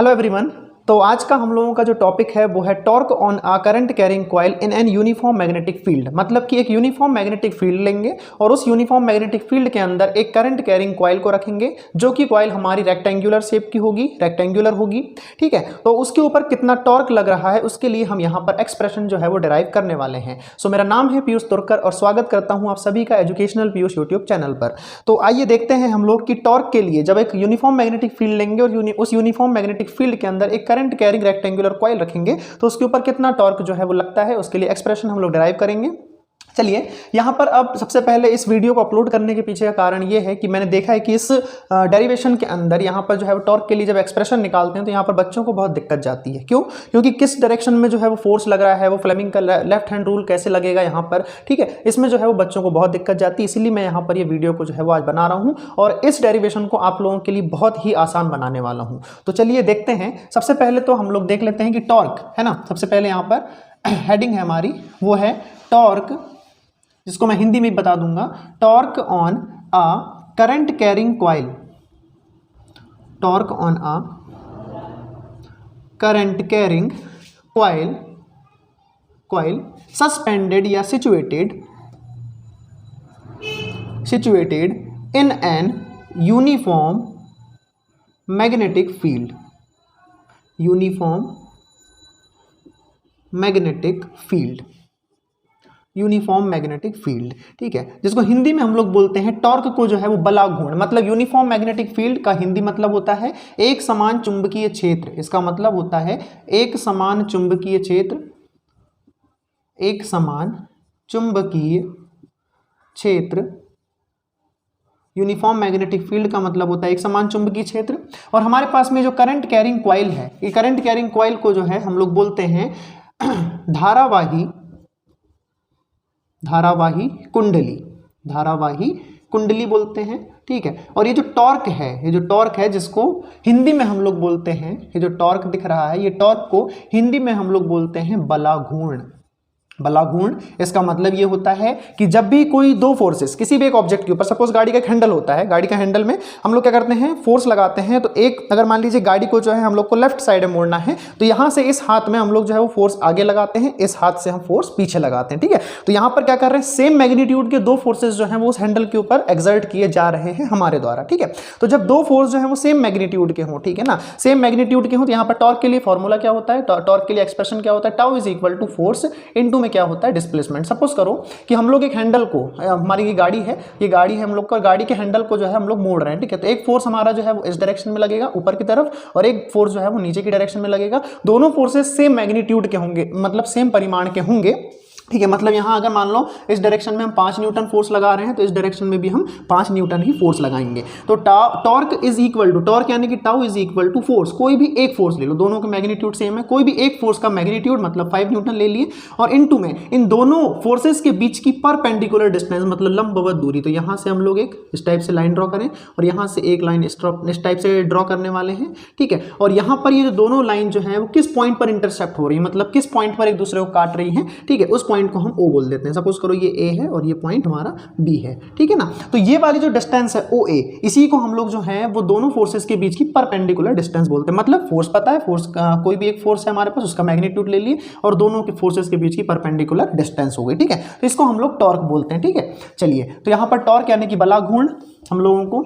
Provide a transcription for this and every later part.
Hello everyone. तो आज का हम लोगों का जो टॉपिक है वो है torque on a current carrying coil in an uniform magnetic field. मतलब कि एक यूनिफॉर्म मैग्नेटिक फील्ड लेंगे और उस यूनिफॉर्म मैग्नेटिक फील्ड के अंदर एक करंट कैरिंग कॉइल को रखेंगे, जो कि कॉइल हमारी रेक्टेंगुलर शेप की होगी, रेक्टेंगुलर होगी। ठीक है, तो उसके ऊपर कितना टॉर्क लग रहा है उसके लिए हम यहाँ पर एक्सप्रेशन जो है वो डिराइव करने वाले हैं। सो मेरा नाम है पीयूष तुर्कर और स्वागत करता हूँ आप सभी का एजुकेशनल पीयूष यूट्यूब चैनल पर। तो आइए देखते हैं हम लोग कि टॉर्क के लिए जब एक यूनिफॉर्म मैग्नेटिक फील्ड लेंगे और उस यूनिफॉर्म मैग्नेटिक फील्ड के अंदर एक करंट कैरिंग रेक्टेंगुलर कॉइल रखेंगे तो उसके ऊपर कितना टॉर्क जो है वो लगता है, उसके लिए एक्सप्रेशन हम लोग डिराइव करेंगे। चलिए यहाँ पर अब सबसे पहले इस वीडियो को अपलोड करने के पीछे का कारण ये है कि मैंने देखा है कि इस डेरिवेशन के अंदर यहाँ पर जो है वो टॉर्क के लिए जब एक्सप्रेशन निकालते हैं तो यहाँ पर बच्चों को बहुत दिक्कत जाती है। क्यों? क्योंकि किस डायरेक्शन में जो है वो फोर्स लग रहा है, वो फ्लेमिंग का लेफ्ट हैंड रूल कैसे लगेगा यहाँ पर, ठीक है, इसमें जो है वो बच्चों को बहुत दिक्कत जाती है। इसीलिए मैं यहाँ पर ये वीडियो को जो है वो आज बना रहा हूँ और इस डेरिवेशन को आप लोगों के लिए बहुत ही आसान बनाने वाला हूँ। तो चलिए देखते हैं। सबसे पहले तो हम लोग देख लेते हैं कि टॉर्क है ना, सबसे पहले यहाँ पर हेडिंग है हमारी, वो है टॉर्क, जिसको मैं हिंदी में बता दूंगा, torque on a current carrying coil. Torque on a current carrying coil suspended या situated in an uniform magnetic field. Uniform magnetic field, ठीक है, जिसको हिंदी में हम लोग बोलते हैं टॉर्क को जो है वो बला घूर्ण। मतलब यूनिफॉर्म मैग्नेटिक फील्ड का हिंदी मतलब होता है एक समान चुंबकीय क्षेत्र। इसका मतलब होता है एक समान चुंबकीय क्षेत्र, एक समान चुंबकीय क्षेत्र। यूनिफॉर्म मैग्नेटिक फील्ड का मतलब होता है एक समान चुंबकीय क्षेत्र। और हमारे पास में जो करंट कैरिंग कॉइल है, ये करंट कैरिंग कॉइल को जो है हम लोग बोलते हैं धारावाही कुंडली बोलते हैं। ठीक है, और ये जो टॉर्क है जिसको हिंदी में हम लोग बोलते हैं, ये जो टॉर्क दिख रहा है, ये टॉर्क को हिंदी में हम लोग बोलते हैं बलाघूर्ण। इसका मतलब ये होता है कि जब भी कोई दो फोर्सेस किसी भी एक ऑब्जेक्ट के ऊपर, सपोज गाड़ी का एक हैंडल होता है, गाड़ी का हैंडल में हम लोग क्या करते हैं, फोर्स लगाते हैं। तो एक, अगर मान लीजिए गाड़ी को जो है हम लोग को लेफ्ट साइड में मोड़ना है तो यहां से इस हाथ में हम लोग जो है वो फोर्स आगे लगाते हैं, इस हाथ से हम फोर्स पीछे लगाते हैं। ठीक है, तो यहां पर क्या कर रहे हैं, सेम मैग्नीट्यूड के दो फोर्सेस जो है वो उस हैंडल के ऊपर एक्सर्ट किए जा रहे हैं हमारे द्वारा। ठीक है, तो जब दो फोर्स जो है वो सेम मैग्नीट्यूड के हों, ठीक है ना, सेम मैग्नीट्यूड के हों, तो यहां पर टॉर्क के लिए फॉर्मूला क्या होता है, टॉर्क के लिए एक्सप्रेशन क्या होता है, tau is equal to force into में क्या होता है, डिस्प्लेसमेंट। सपोज करो कि हम लोग एक हैंडल को, हमारी ये गाड़ी है हम लोग को गाड़ी के हैंडल को जो है हम लोग मोड़ रहे हैं। ठीक है, तो एक फोर्स हमारा जो है वो इस डायरेक्शन में लगेगा ऊपर की तरफ और एक फोर्स जो है वो नीचे की डायरेक्शन में लगेगा। दोनों फोर्सेस सेम मैग्नीट्यूड के होंगे, मतलब सेम परिमाण के होंगे। ठीक है, मतलब यहां अगर मान लो इस डायरेक्शन में हम 5 न्यूटन फोर्स लगा रहे हैं तो इस डायरेक्शन में भी हम 5 न्यूटन ही फोर्स लगाएंगे। तो torque is equal to, torque यानी कि tau is equal to force, कोई भी एक फोर्स ले लो, दोनों का मैग्नीट्यूड सेम है, कोई भी एक फोर्स का मैग्नीट्यूड मतलब 5 न्यूटन ले लिए, और इनटू में इन दोनों फोर्सेस के बीच की परपेंडिकुलर डिस्टेंस मतलब लंबवत दूरी। तो यहां से हम लोग एक इस टाइप से लाइन ड्रॉ करें और यहां से एक लाइन इस टाइप से ड्रॉ करने वाले हैं। ठीक है, और यहां पर ये जो दोनों लाइन जो है वो किस पॉइंट पर इंटरसेप्ट हो रही है, मतलब किस पॉइंट पर एक दूसरे को काट रही है। ठीक है, उस पॉइंट को हम ओ बोल देते हैं। सपोज करो ये ए है और ये पॉइंट हमारा बी है। ठीक है ना, तो ये वाली जो डिस्टेंस है ओ ए, इसी को हम लोग जो है वो दोनों फोर्सेस के बीच की परपेंडिकुलर डिस्टेंस बोलते हैं। मतलब फोर्स पता है, फोर्स कोई भी एक फोर्स है हमारे पास, उसका मैग्नीट्यूड ले लिए और दोनों के फोर्सेस के बीच की परपेंडिकुलर डिस्टेंस हो गई। ठीक है, तो इसको हम लोग टॉर्क बोलते हैं। ठीक है, चलिए, तो यहां पर टॉर्क यानी कि बलाघूर्ण हम लोगों को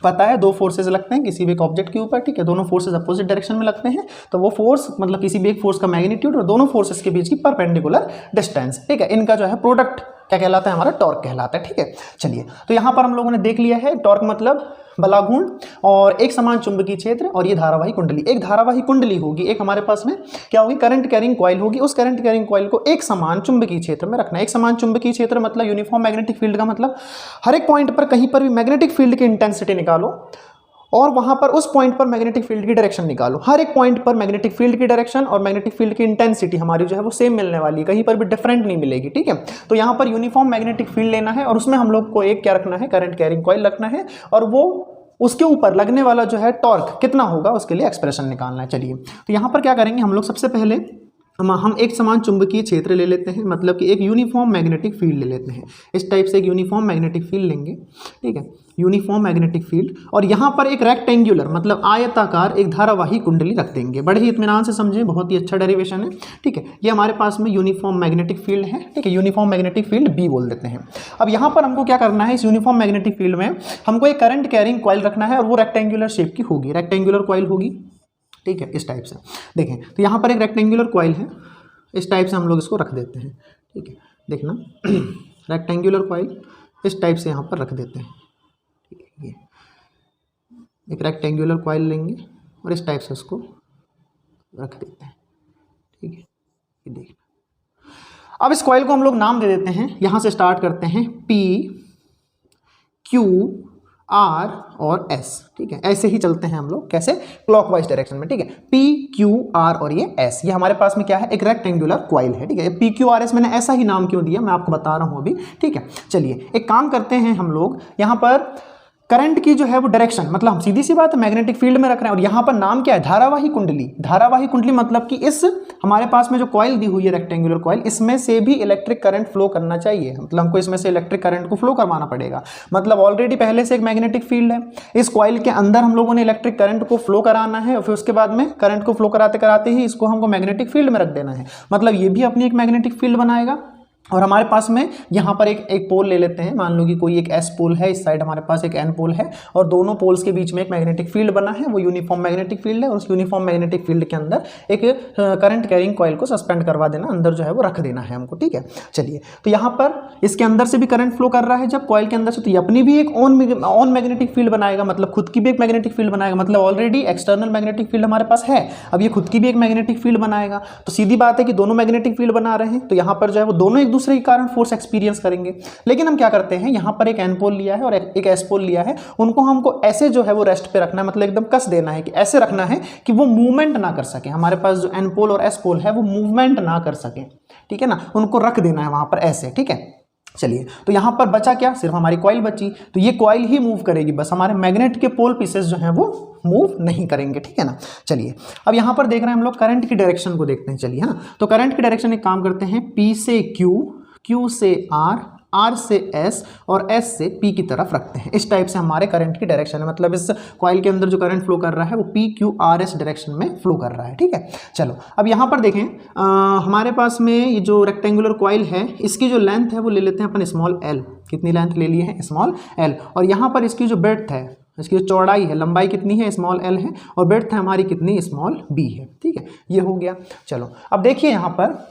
पता है, दो फोर्सेस लगते हैं किसी भी एक ऑब्जेक्ट के ऊपर। ठीक है, दोनों फोर्सेस अपोजिट डायरेक्शन में लगते हैं, तो वो फोर्स मतलब किसी भी एक फोर्स का मैग्नीट्यूड और दोनों फोर्सेस के बीच की परपेंडिकुलर डिस्टेंस। ठीक है, इनका जो है प्रोडक्ट क्या कहलाता है, हमारा टॉर्क कहलाता है। ठीक है, चलिए, तो यहां पर हम लोगों ने देख लिया है टॉर्क मतलब बलाघूर्ण और एक समान चुंबकीय क्षेत्र और ये धारावाही कुंडली। एक धारावाही कुंडली होगी, एक हमारे पास में क्या होगी, करंट कैरिंग कॉइल होगी। उस करंट कैरिंग कॉइल को एक समान चुंबकीय क्षेत्र में रखना है। एक समान चुंबकीय क्षेत्र मतलब यूनिफॉर्म मैग्नेटिक फील्ड का मतलब हर एक पॉइंट पर कहीं पर भी मैग्नेटिक फील्ड की इंटेंसिटी निकालो और वहां पर उस पॉइंट पर मैग्नेटिक फील्ड की डायरेक्शन निकालो। हर एक पॉइंट पर मैग्नेटिक फील्ड की डायरेक्शन और मैग्नेटिक फील्ड की इंटेंसिटी हमारी जो है वो सेम मिलने वाली है, कहीं पर भी डिफरेंट नहीं मिलेगी। ठीक है, तो यहां पर यूनिफॉर्म मैग्नेटिक फील्ड लेना है और उसमें हम लोग को एक क्या रखना है, करंट कैरिंग कॉइल रखना है और वो उसके ऊपर लगने वाला जो है टॉर्क कितना होगा उसके लिए एक्सप्रेशन निकालना है। चलिए, तो यहां पर क्या करेंगे हम लोग, सबसे पहले हम एक समान चुंबकीय क्षेत्र ले लेते हैं, मतलब कि एक यूनिफॉर्म मैग्नेटिक फील्ड ले लेते हैं। इस टाइप से एक यूनिफॉर्म मैग्नेटिक फील्ड लेंगे, ठीक है, यूनिफॉर्म मैग्नेटिक फील्ड, और यहाँ पर एक रेक्टेंगुलर मतलब आयताकार एक धारावाही कुंडली रख देंगे। बड़े ही इत्मीनान से समझें, बहुत ही अच्छा डेरिवेशन है, ठीक है। ये हमारे पास में यूनिफॉर्म मैग्नेटिक फील्ड है, ठीक है, यूनिफॉर्म मैग्नेटिक फील्ड बी बोल देते हैं। अब यहाँ पर हमको क्या करना है, इस यूनिफॉर्म मैग्नेटिक फील्ड में हमको एक करंट कैरिंग कॉइल रखना है, और वो रेक्टेंगुलर शेप की होगी, रेक्टेंगुलर कॉइल होगी, ठीक है, इस टाइप से। देखें तो यहाँ पर एक रेक्टेंगुलर कॉइल है, इस टाइप से हम लोग इसको रख देते हैं, ठीक है, देखना रेक्टेंगुलर कॉइल इस टाइप से यहाँ पर रख देते हैं, ठीक है। ये एक रेक्टेंगुलर कॉइल लेंगे और इस टाइप से उसको रख देते हैं, ठीक है, ये देखना। अब इस कॉइल को हम लोग नाम दे देते हैं, यहाँ से स्टार्ट करते हैं, P, Q, R और S, ठीक है, ऐसे ही चलते हैं हम लोग, कैसे, क्लॉकवाइज डायरेक्शन में, ठीक है। P, Q, R और ये S, ये हमारे पास में क्या है, एक रेक्टेंगुलर कॉइल है, ठीक है। P, Q, R, S मैंने ऐसा ही नाम क्यों दिया, मैं आपको बता रहा हूँ अभी, ठीक है। चलिए एक काम करते हैं हम लोग, यहाँ पर करंट की जो है वो डायरेक्शन, मतलब हम सीधी सी बात है मैग्नेटिक फील्ड में रख रहे हैं, और यहाँ पर नाम क्या है, धारावाही कुंडली। धारावाही कुंडली मतलब कि इस हमारे पास में जो कॉइल दी हुई है रेक्टेंगुलर कॉइल, इसमें से भी इलेक्ट्रिक करंट फ्लो करना चाहिए, मतलब हमको इसमें से इलेक्ट्रिक करंट को फ्लो करवाना पड़ेगा। मतलब ऑलरेडी पहले से एक मैग्नेटिक फील्ड है, इस कॉइल के अंदर हम लोगों ने इलेक्ट्रिक करंट को फ्लो कराना है, और फिर उसके बाद में करंट को फ्लो कराते कराते ही इसको हमको मैग्नेटिक फील्ड में रख देना है, मतलब ये भी अपनी एक मैग्नेटिक फील्ड बनाएगा। और हमारे पास में यहाँ पर एक पोल ले लेते हैं, मान लो कि कोई एक एस पोल है, इस साइड हमारे पास एक एन पोल है, और दोनों पोल्स के बीच में एक मैग्नेटिक फील्ड बना है, वो यूनिफॉर्म मैग्नेटिक फील्ड है, और उस यूनिफॉर्म मैग्नेटिक फील्ड के अंदर एक करंट कैरिंग कॉइल को सस्पेंड करवा देना, अंदर जो है वो रख देना है हमको, ठीक है। चलिए तो यहाँ पर इसके अंदर से भी करंट फ्लो कर रहा है जब कॉइल के अंदर से, तो ये अपनी भी एक ऑन मैग्नेटिक फील्ड बनाएगा, मतलब खुद की भी एक मैग्नेटिक फील्ड बनाएगा, मतलब ऑलरेडी एक्सटर्नल मैग्नेटिक फील्ड हमारे पास है, अब ये खुद की भी एक मैग्नेटिक फील्ड बनाएगा। तो सीधी बात है कि दोनों मैग्नेटिक फील्ड बना रहे हैं, तो यहाँ पर जो है वो दोनों एक दूसरे के कारण फोर्स एक्सपीरियंस करेंगे। लेकिन हम क्या करते हैं, यहां पर एक एन पोल लिया है और एक एस पोल लिया है, उनको हमको ऐसे जो है वो रेस्ट पे रखना है, मतलब एकदम कस देना है, कि ऐसे रखना है कि वो मूवमेंट ना कर सके। हमारे पास जो एन पोल और एस पोल है वो मूवमेंट ना कर सके, ठीक है ना, उनको रख देना है वहां पर ऐसे, ठीक है। चलिए तो यहां पर बचा क्या, सिर्फ हमारी कॉइल बची, तो ये कॉइल ही मूव करेगी, बस हमारे मैग्नेट के पोल पीसेस जो हैं वो मूव नहीं करेंगे, ठीक है ना। चलिए अब यहां पर देख रहे हैं हम लोग करंट की डायरेक्शन को देखते हैं, चलिए, है ना। तो करंट की डायरेक्शन एक काम करते हैं, P से Q, Q से R, R से S और S से P की तरफ रखते हैं। इस टाइप से हमारे करंट की डायरेक्शन है, मतलब इस कॉइल के अंदर जो करंट फ्लो कर रहा है वो P, Q, R, S direction में फ्लो कर रहा है, ठीक है। चलो अब यहाँ पर देखें, हमारे पास में ये जो रेक्टेंगुलर कॉइल है, इसकी जो लेंथ है वो ले लेते हैं अपन स्मॉल l। कितनी लेंथ ले लिए हैं, स्मॉल l। और यहाँ पर इसकी जो ब्रेड्थ है, इसकी जो चौड़ाई है, लंबाई कितनी है, स्मॉल l है, और ब्रेड्थ है हमारी कितनी, स्मॉल b है, ठीक है, ये हो गया। चलो अब देखिए यहाँ पर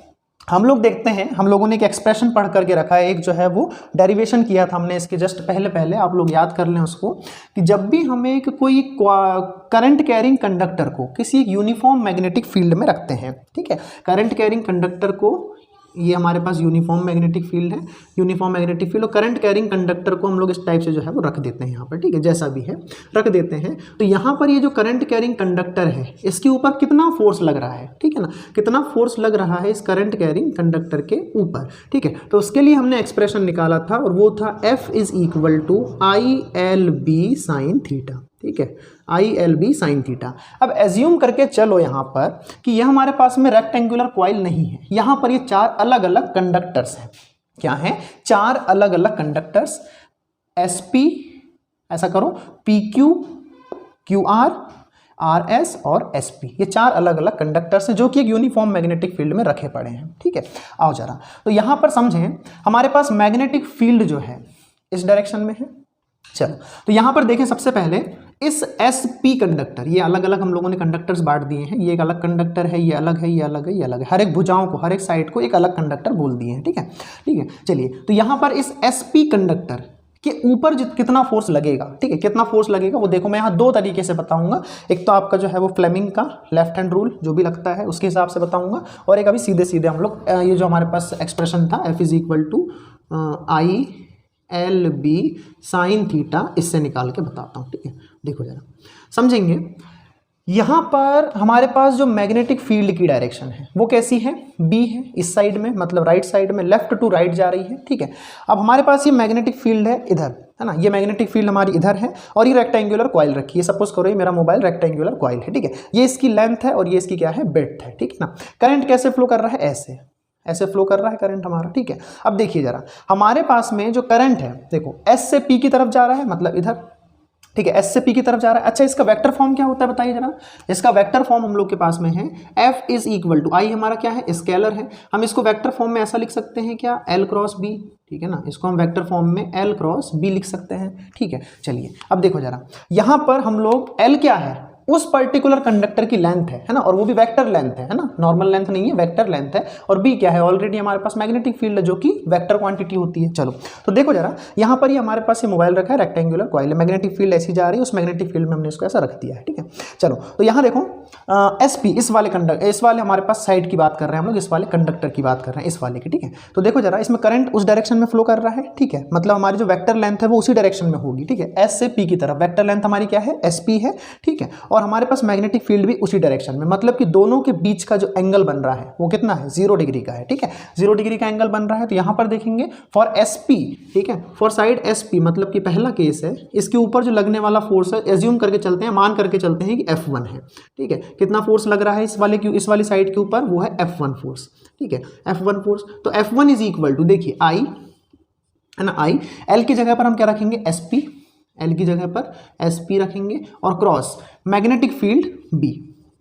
हम लोग देखते हैं, हम लोगों ने एक एक्सप्रेशन पढ़ करके रखा है, एक जो है वो डेरिवेशन किया था हमने इसके जस्ट पहले आप लोग याद कर लें उसको, कि जब भी हमें एक कोई करंट कैरिंग कंडक्टर को किसी यूनिफॉर्म मैग्नेटिक फील्ड में रखते हैं, ठीक है, करंट कैरिंग कंडक्टर को, ये हमारे पास यूनिफॉर्म मैग्नेटिक फील्ड है, यूनिफॉर्म मैग्नेटिक फील्ड, और करंट कैरिंग कंडक्टर को हम लोग इस टाइप से जो है वो रख देते हैं यहाँ पर, ठीक है, जैसा भी है रख देते हैं। तो यहाँ पर ये जो करंट कैरिंग कंडक्टर है, इसके ऊपर कितना फोर्स लग रहा है, ठीक है ना, कितना फोर्स लग रहा है इस करंट कैरिंग कंडक्टर के ऊपर, ठीक है। तो उसके लिए हमने एक्सप्रेशन निकाला था, और वो था F is equal to ILB sine theta, ठीक है, ILB साइन थीटा। अब एज्यूम करके चलो यहाँ पर कि यह हमारे पास में रेक्टेंगुलर कॉइल नहीं है, यहाँ पर ये चार अलग अलग कंडक्टर्स हैं। क्या हैं, चार अलग अलग कंडक्टर्स, SP, ऐसा करो, PQ, QR, RS और SP, ये चार अलग अलग कंडक्टर्स हैं जो कि एक यूनिफॉर्म मैग्नेटिक फील्ड में रखे पड़े हैं, ठीक है। आओ जरा, तो यहाँ पर समझें, हमारे पास मैग्नेटिक फील्ड जो है इस डायरेक्शन में है। चलो तो यहाँ पर देखें, सबसे पहले इस SP कंडक्टर, ये अलग अलग हम लोगों ने कंडक्टर्स बांट दिए हैं, ये एक अलग कंडक्टर है, ये अलग है, ये अलग है, ये अलग है, हर एक भुजाओं को, हर एक साइड को एक अलग कंडक्टर बोल दिए हैं, ठीक है, ठीक है। चलिए तो यहाँ पर इस SP कंडक्टर के ऊपर कितना फोर्स लगेगा, ठीक है, कितना फोर्स लगेगा वो देखो, मैं यहाँ दो तरीके से बताऊंगा। एक तो आपका जो है वो फ्लेमिंग का लेफ्ट हैंड रूल जो भी लगता है उसके हिसाब से बताऊंगा, और एक अभी सीधे सीधे हम लोग ये जो हमारे पास एक्सप्रेशन था F is equal to ILB sine theta, इससे निकाल के बताता हूँ, ठीक है। देखो जरा समझेंगे, यहाँ पर हमारे पास जो मैग्नेटिक फील्ड की डायरेक्शन है वो कैसी है, B है, इस साइड में, मतलब राइट साइड में, लेफ्ट टू राइट जा रही है, ठीक है। अब हमारे पास ये मैग्नेटिक फील्ड है इधर, है ना। ये मैग्नेटिक फील्ड हमारी इधर है और ये रेक्टेंगुलर कॉइल रखी है। सपोज करो ये मेरा मोबाइल रेक्टेंगुलर कॉइल है, ठीक है। ये इसकी लेंथ है और ये इसकी क्या है, ब्रेड्थ है, ठीक है ना। करंट कैसे फ्लो कर रहा है, ऐसे ऐसे फ्लो कर रहा है करंट हमारा, ठीक है। अब देखिए जरा, हमारे पास में जो करंट है देखो एस से पी की तरफ जा रहा है, मतलब इधर, ठीक है, एस से पी की तरफ जा रहा है। अच्छा, इसका वेक्टर फॉर्म क्या होता है बताइए जरा। इसका वेक्टर फॉर्म हम लोग के पास में है एफ इज इक्वल टू, आई हमारा क्या है, स्केलर है। हम इसको वेक्टर फॉर्म में ऐसा लिख सकते हैं क्या, एल क्रॉस बी, ठीक है ना। इसको हम वेक्टर फॉर्म में एल क्रॉस बी लिख सकते हैं, ठीक है। चलिए अब देखो जरा, यहां पर हम लोग एल क्या है, उस पर्टिकुलर कंडक्टर की लेंथ है ना, और वो भी वेक्टर लेंथ है ना, नॉर्मल लेंथ नहीं है, वेक्टर लेंथ है। और बी क्या है, ऑलरेडी हमारे पास मैग्नेटिक फील्ड है जो कि वेक्टर क्वांटिटी होती है। चलो तो देखो जरा, यहाँ पर ये हमारे पास ये मोबाइल रखा है, रेक्टेंगुलर कॉइल, मैग्नेटिक फील्ड ऐसी जा रही है, उस मैग्नेटिक फील्ड में हमने इसको ऐसा रख दिया है, ठीक है। चलो तो यहाँ देखो एस पी, इस वाले कंडक्टर, इस वाले हमारे पास साइड की बात कर रहे हैं हम लोग, इस वाले कंडक्टर की बात कर रहे हैं, इस वाले की, ठीक है। तो देखो जरा, इसमें करंट उस डायरेक्शन में फ्लो कर रहा है, ठीक है, मतलब हमारी जो वेक्टर लेंथ है वो उसी डायरेक्शन में होगी, ठीक है। एस से पी की तरफ वेक्टर लेंथ हमारी क्या है, एस पी है, ठीक है। और हमारे पास मैग्नेटिक फील्ड भी उसी डायरेक्शन में, मतलब कि दोनों के बीच का जो एंगल बन रहा है वो कितना है, 0 डिग्री का है, ठीक है। 0 डिग्री का एंगल बन रहा है। तो यहाँ पर देखेंगे फॉर एस पी, ठीक है, फॉर साइड एस पी, मतलब कि पहला केस है, इसके ऊपर जो लगने वाला फोर्स है, एज्यूम करके चलते हैं, मान करके चलते हैं कि F1 है, ठीक है। कितना फोर्स लग रहा है इस वाली साइड के ऊपर, वो है F1 फोर्स, ठीक है, F1 फोर्स। तो F1 इज इक्वल टू, देखिए आई है ना, आई, एल की जगह पर हम क्या रखेंगे, एस पी, एल की जगह पर एस पी रखेंगे, और क्रॉस मैग्नेटिक फील्ड बी,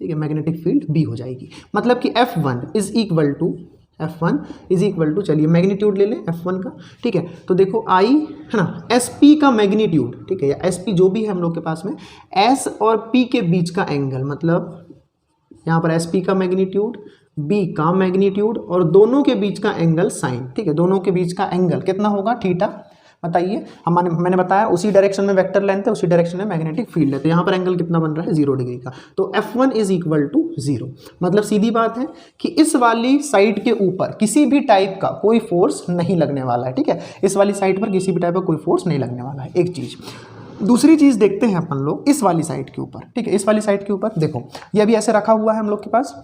ठीक है, मैग्नेटिक फील्ड बी हो जाएगी। मतलब कि F1 is equal to, F1 is equal to, चलिए मैग्नीट्यूड ले लें F1 का, ठीक है। तो देखो आई है ना, SP का मैग्नीट्यूड, ठीक है, या SP जो भी है हम लोग के पास में, S और P के बीच का एंगल, मतलब यहाँ पर SP का मैग्नीट्यूड, B का मैग्नीट्यूड, और दोनों के बीच का एंगल साइन, ठीक है, दोनों के बीच का एंगल कितना होगा, थीटा। बताइए, मैंने बताया उसी डायरेक्शन में वेक्टर लेंथ है, उसी डायरेक्शन में मैग्नेटिक फील्ड है, तो यहाँ पर एंगल कितना बन रहा है, 0 डिग्री का। तो F1 इज इक्वल टू 0। मतलब सीधी बात है कि इस वाली साइड के ऊपर किसी भी टाइप का कोई फोर्स नहीं लगने वाला है, ठीक है। इस वाली साइड पर किसी भी टाइप का कोई फोर्स नहीं लगने वाला है, एक चीज़। दूसरी चीज़ देखते हैं अपन लोग इस वाली साइड के ऊपर, ठीक है, इस वाली साइड के ऊपर देखो, ये अभी ऐसे रखा हुआ है हम लोग के पास,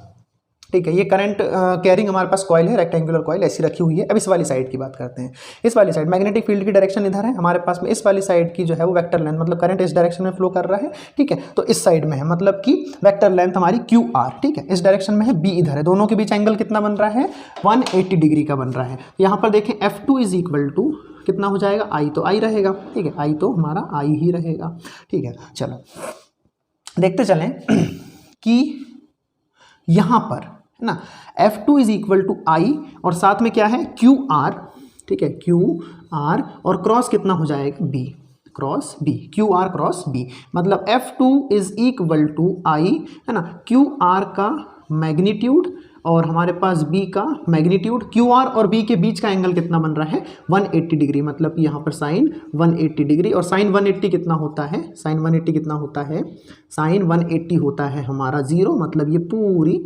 ठीक है। ये करंट कैरिंग हमारे पास कॉइल है, रेक्टेंगुलर कॉइल ऐसी रखी हुई है। अब इस वाली साइड की बात करते हैं। इस वाली साइड मैग्नेटिक फील्ड की डायरेक्शन इधर है हमारे पास में, इस वाली साइड की जो है वो वेक्टर लेंथ, मतलब करंट इस डायरेक्शन में फ्लो कर रहा है, ठीक है। तो इस साइड में है, मतलब कि वेक्टर लेंथ हमारी QR, ठीक है, इस डायरेक्शन में है, B इधर है, दोनों के बीच एंगल कितना बन रहा है, 180 डिग्री का बन रहा है। यहाँ पर देखें F2 इज इक्वल टू कितना हो जाएगा, आई तो आई रहेगा, ठीक है, आई तो हमारा आई ही रहेगा, ठीक है। चलो देखते चलें कि यहाँ पर है ना, F2 इज इक्वल टू आई, और साथ में क्या है, QR, ठीक है, QR, और क्रॉस कितना हो जाएगा, B, cross B, QR cross B, मतलब F2 इज इक्वल टू आई, है ना, QR का मैग्नीट्यूड और हमारे पास B का मैग्नीट्यूड। QR और B के बीच का एंगल कितना बन रहा है, 180 डिग्री, मतलब यहाँ पर साइन 180 डिग्री, और साइन 180 कितना होता है, साइन 180 कितना होता है, साइन 180 होता है हमारा 0, मतलब ये पूरी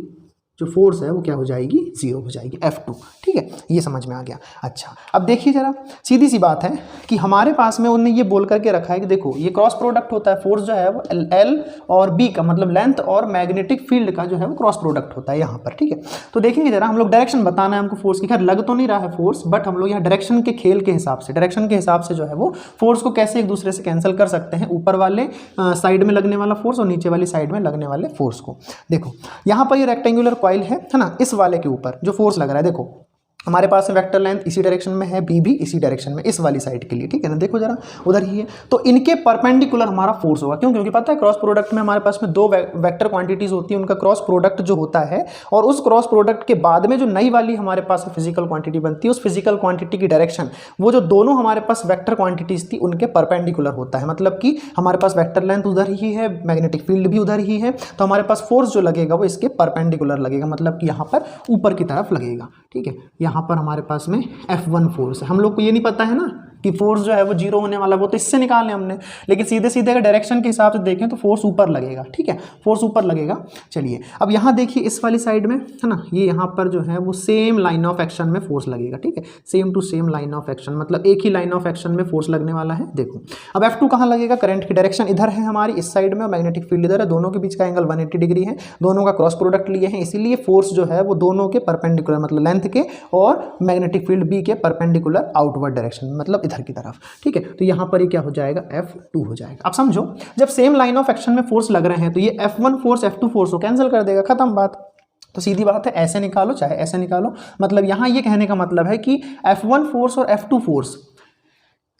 जो फोर्स है वो क्या हो जाएगी, 0 हो जाएगी, F2, ठीक है। ये समझ में आ गया। अच्छा अब देखिए जरा, सीधी सी बात है कि हमारे पास में उन्होंने ये बोल करके रखा है कि देखो ये क्रॉस प्रोडक्ट होता है, फोर्स जो है वो L और B का, मतलब लेंथ और मैग्नेटिक फील्ड का जो है वो क्रॉस प्रोडक्ट होता है यहाँ पर, ठीक है। तो देखेंगे जरा, हम लोग डायरेक्शन बताना है हमको फोर्स की, खैर लग तो नहीं रहा है फोर्स, बट हम लोग यहाँ डायरेक्शन के खेल के हिसाब से, डायरेक्शन के हिसाब से जो है वो फोर्स को कैसे एक दूसरे से कैंसिल कर सकते हैं, ऊपर वाले साइड में लगने वाला फोर्स और नीचे वाली साइड में लगने वाले फोर्स को। देखो यहाँ पर ये रेक्टेंगुलर कॉइल है ना, इस वाले के ऊपर जो फोर्स लग रहा है, देखो हमारे पास वेक्टर लेंथ इसी डायरेक्शन में है, B भी इसी डायरेक्शन में, इस वाली साइड के लिए, ठीक है ना। देखो जरा उधर ही है, तो इनके परपेंडिकुलर हमारा फोर्स होगा, क्यों, क्योंकि पता है क्रॉस प्रोडक्ट में हमारे पास में दो वेक्टर क्वांटिटीज होती है, उनका क्रॉस प्रोडक्ट जो होता है, और उस क्रॉस प्रोडक्ट के बाद में जो नई वाली हमारे पास फिजिकल क्वांटिटी बनती है, उस फिजिकल क्वांटिटी की डायरेक्शन, वो जो दोनों हमारे पास वेक्टर क्वांटिटीज थी उनके परपेंडिकुलर होता है। मतलब कि हमारे पास वेक्टर लेंथ उधर ही है, मैग्नेटिक फील्ड भी उधर ही है, तो हमारे पास फोर्स जो लगेगा वो इसके परपेंडिकुलर लगेगा, मतलब कि यहाँ पर ऊपर की तरफ लगेगा, ठीक है। यहाँ पर हमारे पास में F1 फोर्स है, हम लोग को ये नहीं पता है ना कि फोर्स जो है वो 0 होने वाला, वो तो इससे निकाले हमने, लेकिन सीधे सीधे अगर डायरेक्शन के हिसाब से देखें तो फोर्स ऊपर लगेगा, ठीक है, फोर्स ऊपर लगेगा। चलिए अब यहाँ देखिए इस वाली साइड में है ना, ये यहाँ पर जो है वो सेम लाइन ऑफ एक्शन में फोर्स लगेगा, ठीक है, same to same line of action, मतलब एक ही लाइन ऑफ एक्शन में फोर्स लगने वाला है। देखो अब F2 कहाँ लगेगा, करंट की डायरेक्शन इधर है हमारी इस साइड में, और मैग्नेटिक फील्ड इधर है, दोनों के बीच का एंगल 180 डिग्री है, दोनों का क्रॉस प्रोडक्ट लिए हैं, इसीलिए फोर्स जो है वो दोनों के परपेंडिकुलर, मतलब लेंथ के और मैग्नेटिक फील्ड B के परपेंडिकुलर आउटवर्ड डायरेक्शन, मतलब इधर की तरफ, ठीक है। तो यहाँ पर ये क्या हो जाएगा, F2 हो जाएगा। अब समझो जब सेम लाइन ऑफ एक्शन में फोर्स लग रहे हैं तो ये F1 फोर्स F2 फोर्स को कैंसिल कर देगा, खत्म बात। तो सीधी बात है, ऐसे निकालो चाहे ऐसे निकालो, मतलब यहाँ ये कहने का मतलब है कि F1 फोर्स और F2 फोर्स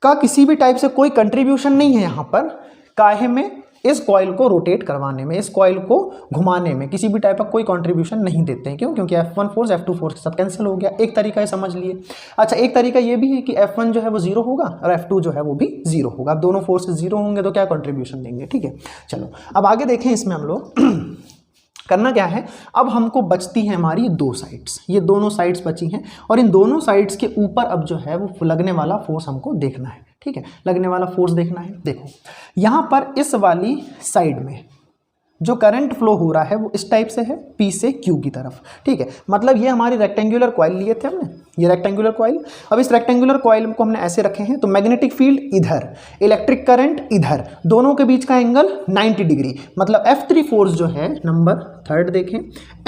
का किसी भी टाइप से कोई कंट्रीब्यूशन नहीं है यहाँ पर, काहे में, इस कॉइल को रोटेट करवाने में, इस कॉइल को घुमाने में किसी भी टाइप का कोई कंट्रीब्यूशन नहीं देते हैं। क्यों? क्योंकि F1 फोर्स F2 फोर्स के साथ कैंसिल हो गया। एक तरीका है, समझ लिए। अच्छा, एक तरीका ये भी है कि F1 जो है वो 0 होगा और F2 जो है वो भी 0 होगा। अब दोनों फोर्स 0 होंगे तो क्या कंट्रीब्यूशन देंगे, ठीक है। चलो अब आगे देखें, इसमें हम लोग करना क्या है, अब हमको बचती है हमारी दो साइड्स, ये दोनों साइड्स बची हैं और इन दोनों साइड्स के ऊपर अब जो है वो लगने वाला फोर्स हमको देखना है, ठीक है। लगने वाला फोर्स देखना है। देखो यहाँ पर इस वाली साइड में जो करंट फ्लो हो रहा है वो इस टाइप से है, P से Q की तरफ, ठीक है। मतलब ये हमारी रेक्टेंगुलर कॉइल लिए थे हमने, ये रेक्टेंगुलर कॉइल। अब इस रेक्टेंगुलर कॉइल को हमने ऐसे रखे हैं तो मैग्नेटिक फील्ड इधर, इलेक्ट्रिक करंट इधर, दोनों के बीच का एंगल 90 डिग्री। मतलब F3 फोर्स जो है, नंबर 3 देखें,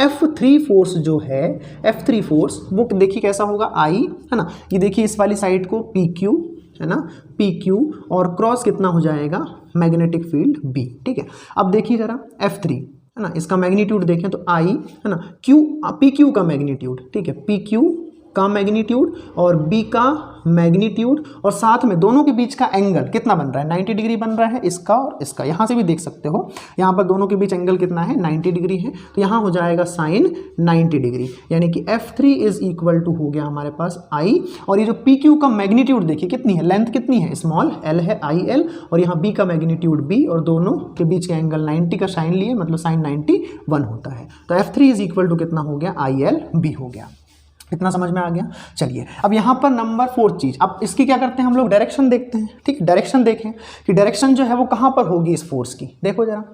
F3 फोर्स जो है, F3 फोर्स वो देखिए कैसा होगा, I है ना, ये देखिए इस वाली साइड को PQ है ना, PQ और क्रॉस कितना हो जाएगा, मैग्नेटिक फील्ड B, ठीक है। अब देखिए जरा F3 है ना, इसका मैग्नीट्यूड देखें तो I है ना, PQ का मैग्नीट्यूड, ठीक है, PQ का मैग्नीट्यूड और B का मैग्नीट्यूड और साथ में दोनों के बीच का एंगल कितना बन रहा है, 90 डिग्री बन रहा है, इसका और इसका। यहाँ से भी देख सकते हो, यहाँ पर दोनों के बीच एंगल कितना है, 90 डिग्री है। तो यहाँ हो जाएगा साइन 90 डिग्री, यानी कि F3 इज इक्वल टू हो गया हमारे पास I। और ये जो PQ का मैग्नीट्यूड देखिए कितनी है, लेंथ कितनी है, स्मॉल l है, IL, और यहाँ B का मैग्नीट्यूड B और दोनों के बीच का एंगल 90 का साइन लिए, मतलब साइन 91 होता है। तो F3 इज इक्वल टू कितना हो गया, ILB हो गया। इतना समझ में आ गया। चलिए अब यहाँ पर नंबर 4 चीज़, अब इसकी क्या करते हैं हम लोग, डायरेक्शन देखते हैं, ठीक। डायरेक्शन देखें कि डायरेक्शन जो है वो कहाँ पर होगी इस फोर्स की। देखो जरा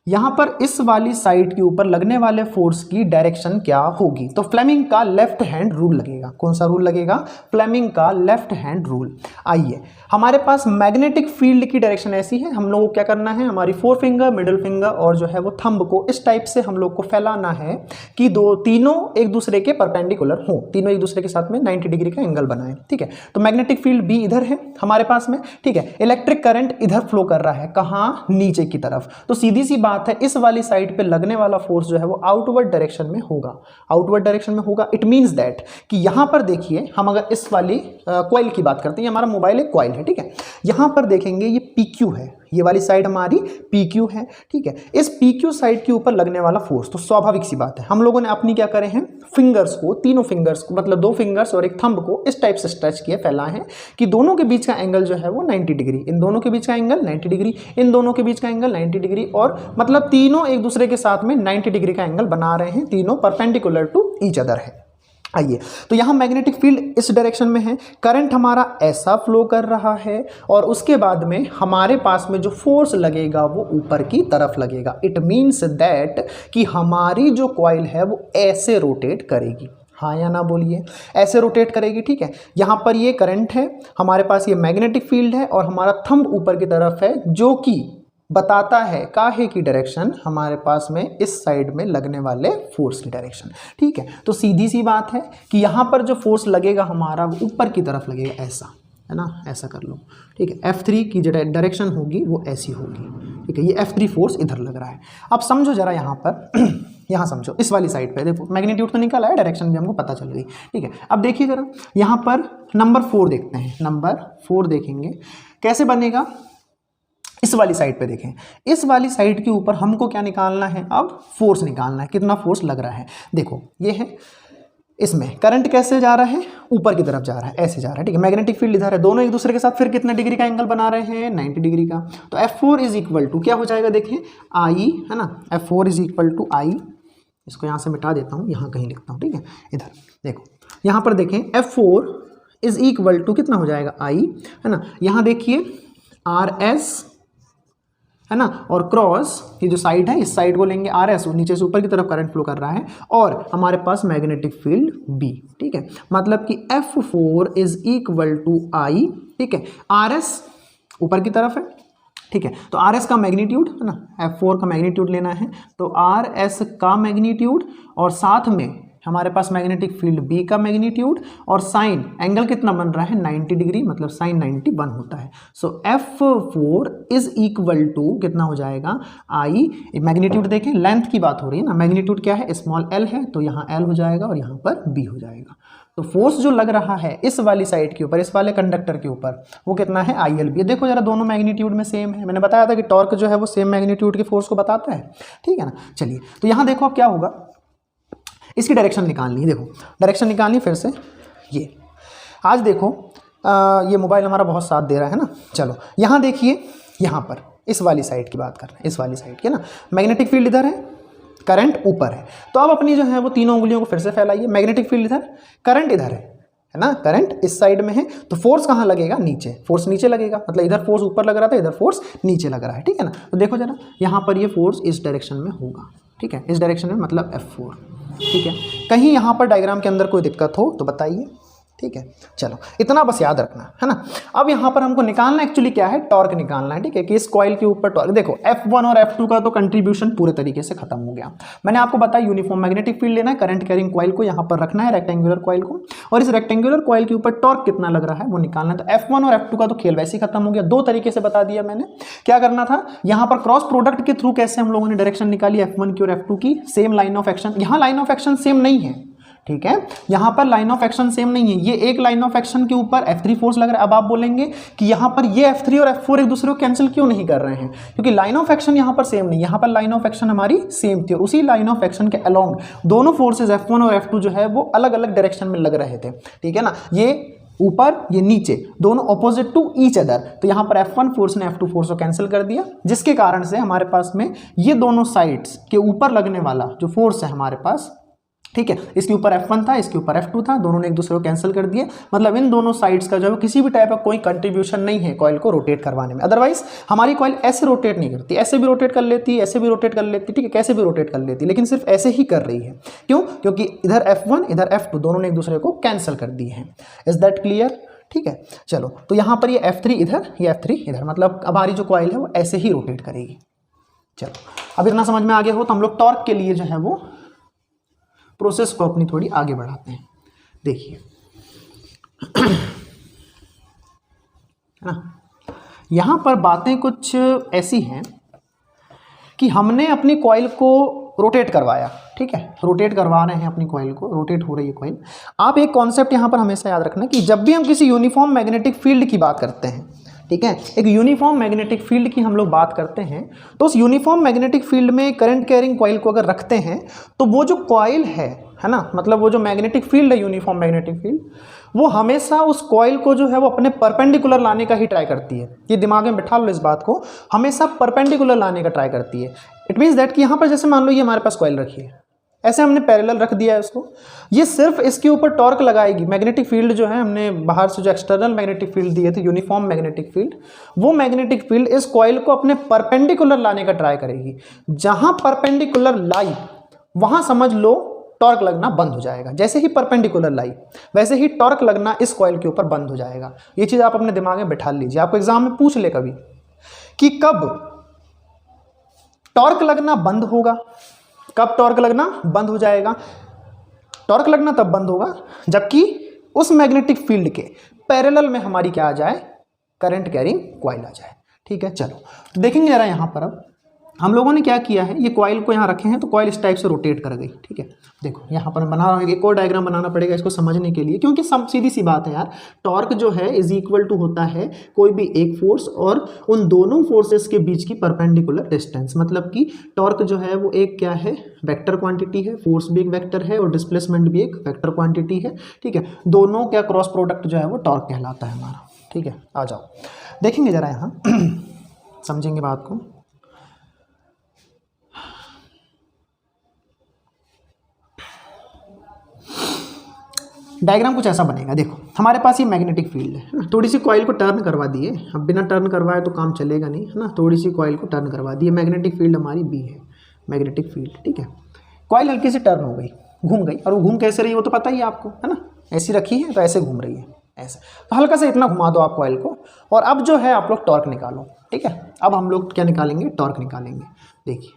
यहाँ पर इस वाली साइड के ऊपर लगने वाले फोर्स की डायरेक्शन क्या होगी, तो फ्लेमिंग का लेफ्ट हैंड रूल लगेगा। कौन सा रूल लगेगा, फ्लेमिंग का लेफ्ट हैंड रूल। आइए, हमारे पास मैग्नेटिक फील्ड की डायरेक्शन ऐसी है, हम लोग को क्या करना है, हमारी 4 फिंगर, मिडिल फिंगर और जो है वो थंब को इस टाइप से हम लोग को फैलाना है कि तीनों एक दूसरे के परपेंडिकुलर हो, तीनों एक दूसरे के साथ में 90 डिग्री का एंगल बनाए, ठीक है। तो मैग्नेटिक फील्ड B इधर है हमारे पास में, ठीक है। इलेक्ट्रिक करंट इधर फ्लो कर रहा है, कहाँ, नीचे की तरफ। तो सीधी सी बात है, इस वाली साइड पे लगने वाला फोर्स जो है वो आउटवर्ड डायरेक्शन में होगा, आउटवर्ड डायरेक्शन में होगा। इट मींस दैट कि यहां पर देखिए, हम अगर इस वाली कॉइल की बात करते हैं, हमारा मोबाइल एक कॉइल है, ठीक है। यहां पर देखेंगे ये PQ है, ये वाली साइड हमारी PQ है, ठीक है। इस PQ साइड के ऊपर लगने वाला फोर्स, तो स्वाभाविक सी बात है हम लोगों ने अपनी क्या करे हैं, फिंगर्स को, तीनों फिंगर्स को, मतलब 2 फिंगर्स और एक थंब को इस टाइप से स्ट्रेच किए, फैलाए हैं कि दोनों के बीच का एंगल जो है वो 90 डिग्री, इन दोनों के बीच का एंगल 90 डिग्री, इन दोनों के बीच का एंगल 90 डिग्री, और मतलब तीनों एक दूसरे के साथ में 90 डिग्री का एंगल बना रहे हैं, तीनों परपेंडिकुलर टू ईच अदर है। आइए, तो यहाँ मैग्नेटिक फील्ड इस डायरेक्शन में है, करंट हमारा ऐसा फ्लो कर रहा है और उसके बाद में हमारे पास में जो फोर्स लगेगा वो ऊपर की तरफ लगेगा। इट मीन्स दैट कि हमारी जो कॉइल है वो ऐसे रोटेट करेगी, हाँ या ना बोलिए, ऐसे रोटेट करेगी, ठीक है। यहाँ पर ये करंट है, हमारे पास ये मैग्नेटिक फील्ड है और हमारा थंब ऊपर की तरफ है, जो कि बताता है काहे की डायरेक्शन, हमारे पास में इस साइड में लगने वाले फोर्स की डायरेक्शन, ठीक है। तो सीधी सी बात है कि यहाँ पर जो फोर्स लगेगा हमारा वो ऊपर की तरफ लगेगा, ऐसा है ना, ऐसा कर लो, ठीक है। F3 की जो डायरेक्शन होगी वो ऐसी होगी, ठीक है। ये F3 फोर्स इधर लग रहा है। अब समझो जरा यहाँ पर यहाँ समझो, इस वाली साइड पे देखो, मैग्नीट्यूड तो निकला है, डायरेक्शन भी हमको पता चल गई, ठीक है। अब देखिए जरा यहाँ पर नंबर 4 देखते हैं, नंबर 4 देखेंगे कैसे बनेगा। इस वाली साइड पे देखें, इस वाली साइड के ऊपर हमको क्या निकालना है, अब फोर्स निकालना है, कितना फोर्स लग रहा है। देखो ये है, इसमें करंट कैसे जा रहा है, ऊपर की तरफ जा रहा है, ऐसे जा रहा है, ठीक है। मैग्नेटिक फील्ड इधर है, दोनों एक दूसरे के साथ फिर कितने डिग्री का एंगल बना रहे हैं, 90 डिग्री का। तो F4 इज इक्वल टू क्या हो जाएगा, देखें I है ना, F4 is equal to I, इसको यहाँ से मिटा देता हूँ, यहाँ कहीं लिखता हूँ, ठीक है। इधर देखो, यहाँ पर देखें F4 इज इक्वल टू कितना हो जाएगा, I है ना। यहाँ देखिए RS है ना, और क्रॉस ये जो साइड है, इस साइड को लेंगे RS, नीचे से ऊपर की तरफ करंट फ्लो कर रहा है, और हमारे पास मैग्नेटिक फील्ड B, ठीक है। मतलब कि F4 is equal to I, ठीक है। RS ऊपर की तरफ है, ठीक है। तो RS का मैग्नीट्यूड है ना, F4 का मैग्नीट्यूड लेना है, तो RS का मैग्नीट्यूड और साथ में हमारे पास मैग्नेटिक फील्ड B का मैग्नीट्यूड, और साइन एंगल कितना बन रहा है 90 डिग्री, मतलब साइन 91 होता है। सो F4 इज इक्वल टू कितना हो जाएगा I, मैग्नीट्यूड देखें, लेंथ की बात हो रही है ना, मैग्नीट्यूड क्या है स्मॉल l है, तो यहाँ l हो जाएगा और यहाँ पर B हो जाएगा। तो फोर्स जो लग रहा है इस वाली साइड के ऊपर, इस वाले कंडक्टर के ऊपर, वो कितना है ILB। देखो जरा दोनों मैग्नीट्यूड में सेम है, मैंने बताया था कि टॉर्क जो है वो सेम मैग्नीट्यूड के फोर्स को बताता है, ठीक है ना। चलिए तो यहाँ देखो अब क्या होगा, इसकी डायरेक्शन निकालनी है। देखो डायरेक्शन निकालनी फिर से, ये आज देखो ये मोबाइल हमारा बहुत साथ दे रहा है ना। चलो यहाँ देखिए, यहाँ पर इस वाली साइड की बात कर रहे हैं, इस वाली साइड की ना, मैग्नेटिक फील्ड इधर है, करंट ऊपर है। तो अब अपनी जो है वो तीनों उंगलियों को फिर से फैलाइए, मैग्नेटिक फील्ड इधर, करंट इधर है ना, करंट इस साइड में है, तो फोर्स कहाँ लगेगा नीचे, फोर्स नीचे लगेगा, मतलब इधर फोर्स ऊपर लग रहा था, इधर फोर्स नीचे लग रहा है, ठीक है ना। तो देखो जरा यहाँ पर ये फोर्स इस डायरेक्शन में होगा, ठीक है, इस डायरेक्शन में, मतलब F4, ठीक है। कहीं यहाँ पर डायग्राम के अंदर कोई दिक्कत हो तो बताइए, ठीक है। चलो इतना बस याद रखना है ना। अब यहाँ पर हमको निकालना एक्चुअली क्या है, टॉर्क निकालना है, ठीक है, कि इस कॉइल के ऊपर टॉर्क। देखो F1 और F2 का तो कंट्रीब्यूशन पूरे तरीके से खत्म हो गया। मैंने आपको बताया यूनिफॉर्म मैग्नेटिक फील्ड लेना है, करंट कैरिंग कॉइल को यहाँ पर रखना है, रेक्टेंगुलर कॉइल को, और इस रेक्टेंगुलर कॉइल के ऊपर टॉर्क कितना लग रहा है वो निकालना है। तो F1 और F2 का तो खेल वैसे ही खत्म हो गया, दो तरीके से बता दिया मैंने। क्या करना था, यहाँ पर क्रॉस प्रोडक्ट के थ्रू कैसे हम लोगों ने डायरेक्शन निकाली F1 की और F2 की, सेम लाइन ऑफ एक्शन। यहाँ लाइन ऑफ एक्शन सेम नहीं है, ठीक है, यहाँ पर लाइन ऑफ एक्शन सेम नहीं है। ये एक लाइन ऑफ एक्शन के ऊपर F3 फोर्स लग रहा है। अब आप बोलेंगे कि यहाँ पर ये F3 और F4 एक दूसरे को कैंसिल क्यों नहीं कर रहे हैं, क्योंकि लाइन ऑफ एक्शन यहाँ पर सेम नहीं, यहाँ पर लाइन ऑफ एक्शन हमारी सेम थी, और उसी लाइन ऑफ एक्शन के अलोंग दोनों फोर्सेज F1 और F2 जो है वो अलग अलग डायरेक्शन में लग रहे थे, ठीक है ना। ये ऊपर ये नीचे दोनों ऑपोजिट टू ईच अदर, तो यहाँ पर F1 फोर्स ने F2 फोर्स को कैंसिल कर दिया, जिसके कारण से हमारे पास में ये दोनों साइड्स के ऊपर लगने वाला जो फोर्स है हमारे पास, ठीक है, इसके ऊपर F1 था, इसके ऊपर F2 था, दोनों ने एक दूसरे को कैंसिल कर दिए। मतलब इन दोनों साइड्स का जो है किसी भी टाइप का कोई कंट्रीब्यूशन नहीं है कॉइल को रोटेट करवाने में। अदरवाइज हमारी कॉइल ऐसे रोटेट नहीं करती, ऐसे भी रोटेट कर लेती, ऐसे भी रोटेट कर लेती, ठीक है, कैसे भी रोटेट कर लेती, लेकिन सिर्फ ऐसे ही कर रही है। क्यों, क्योंकि इधर F1 इधर F2 दोनों ने एक दूसरे को कैंसिल कर दिए हैं। इज दैट क्लियर, ठीक है। चलो तो यहाँ पर ये F3 इधर, ये F3 इधर, मतलब अब हमारी जो कॉइल है वो ऐसे ही रोटेट करेगी। चलो अब इतना समझ में आ गया हो तो हम लोग टॉर्क के लिए जो है वो प्रोसेस को अपनी थोड़ी आगे बढ़ाते हैं। देखिए यहाँ पर बातें कुछ ऐसी हैं कि हमने अपनी कॉइल को रोटेट करवाया, ठीक है, रोटेट करवा रहे हैं अपनी कॉइल को, रोटेट हो रही है कॉइल। आप एक कॉन्सेप्ट यहाँ पर हमेशा याद रखना कि जब भी हम किसी यूनिफॉर्म मैग्नेटिक फील्ड की बात करते हैं, ठीक है, एक यूनिफॉर्म मैग्नेटिक फील्ड की हम लोग बात करते हैं, तो उस यूनिफॉर्म मैग्नेटिक फील्ड में करंट कैरिंग कॉइल को अगर रखते हैं तो वो जो कॉइल है ना, मतलब वो जो मैग्नेटिक फील्ड है, यूनिफॉर्म मैग्नेटिक फील्ड, वो हमेशा उस कॉइल को जो है वो अपने परपेंडिकुलर लाने का ही ट्राई करती है। ये दिमाग में बिठा लो इस बात को, हमेशा परपेंडिकुलर लाने का ट्राई करती है। इट मीन्स दैट कि यहाँ पर जैसे मान लो ये हमारे पास कॉइल रखी है, ऐसे हमने पैरेलल रख दिया है उसको, ये सिर्फ इसके ऊपर टॉर्क लगाएगी। मैग्नेटिक फील्ड जो है हमने बाहर से जो एक्सटर्नल मैग्नेटिक फील्ड दिए थे, यूनिफॉर्म मैग्नेटिक फील्ड, वो मैग्नेटिक फील्ड इस कॉइल को अपने परपेंडिकुलर लाने का ट्राई करेगी। जहां परपेंडिकुलर लाई वहां समझ लो टॉर्क लगना बंद हो जाएगा। जैसे ही परपेंडिकुलर लाई वैसे ही टॉर्क लगना इस कॉइल के ऊपर बंद हो जाएगा। ये चीज आप अपने दिमाग में बिठा लीजिए। आपको एग्जाम में पूछ ले कभी कि कब टॉर्क लगना बंद होगा, कब टॉर्क लगना बंद हो जाएगा। टॉर्क लगना तब बंद होगा जबकि उस मैग्नेटिक फील्ड के पैरेलल में हमारी क्या आ जाए, करंट कैरिंग कॉइल आ जाए, ठीक है। चलो तो देखेंगे जरा यहाँ पर अब हम लोगों ने क्या किया है, ये कॉइल को यहाँ रखे हैं तो कॉइल इस टाइप से रोटेट कर गई, ठीक है। देखो यहाँ पर बना रहा हूँ, एक और डायग्राम बनाना पड़ेगा इसको समझने के लिए, क्योंकि सीधी सी बात है यार, टॉर्क जो है इज इक्वल टू होता है कोई भी एक फोर्स और उन दोनों फोर्सेस के बीच की परपेंडिकुलर डिस्टेंस। मतलब कि टॉर्क जो है वो एक क्या है, वेक्टर क्वांटिटी है, फोर्स भी एक वेक्टर है और डिस्प्लेसमेंट भी एक वेक्टर क्वांटिटी है, ठीक है। दोनों का क्रॉस प्रोडक्ट जो है वो टॉर्क कहलाता है हमारा, ठीक है। आ जाओ देखेंगे जरा यहाँ समझेंगे बात को। डायग्राम कुछ ऐसा बनेगा। देखो हमारे पास ये मैग्नेटिक फील्ड है ना, थोड़ी सी कॉइल को टर्न करवा दिए, अब बिना टर्न करवाए तो काम चलेगा नहीं, है ना। थोड़ी सी कॉइल को टर्न करवा दिए, मैग्नेटिक फील्ड हमारी बी है, मैग्नेटिक फील्ड, ठीक है। कॉइल हल्की सी टर्न हो गई, घूम गई, और वो घूम कैसे रही है वो तो पता ही है आपको, है ना। ऐसी रखी है तो ऐसे घूम रही है, ऐसे, तो हल्का सा इतना घुमा दो आप कॉइल को, और अब जो है आप लोग टॉर्क निकालो, ठीक है। अब हम लोग क्या निकालेंगे, टॉर्क निकालेंगे। देखिए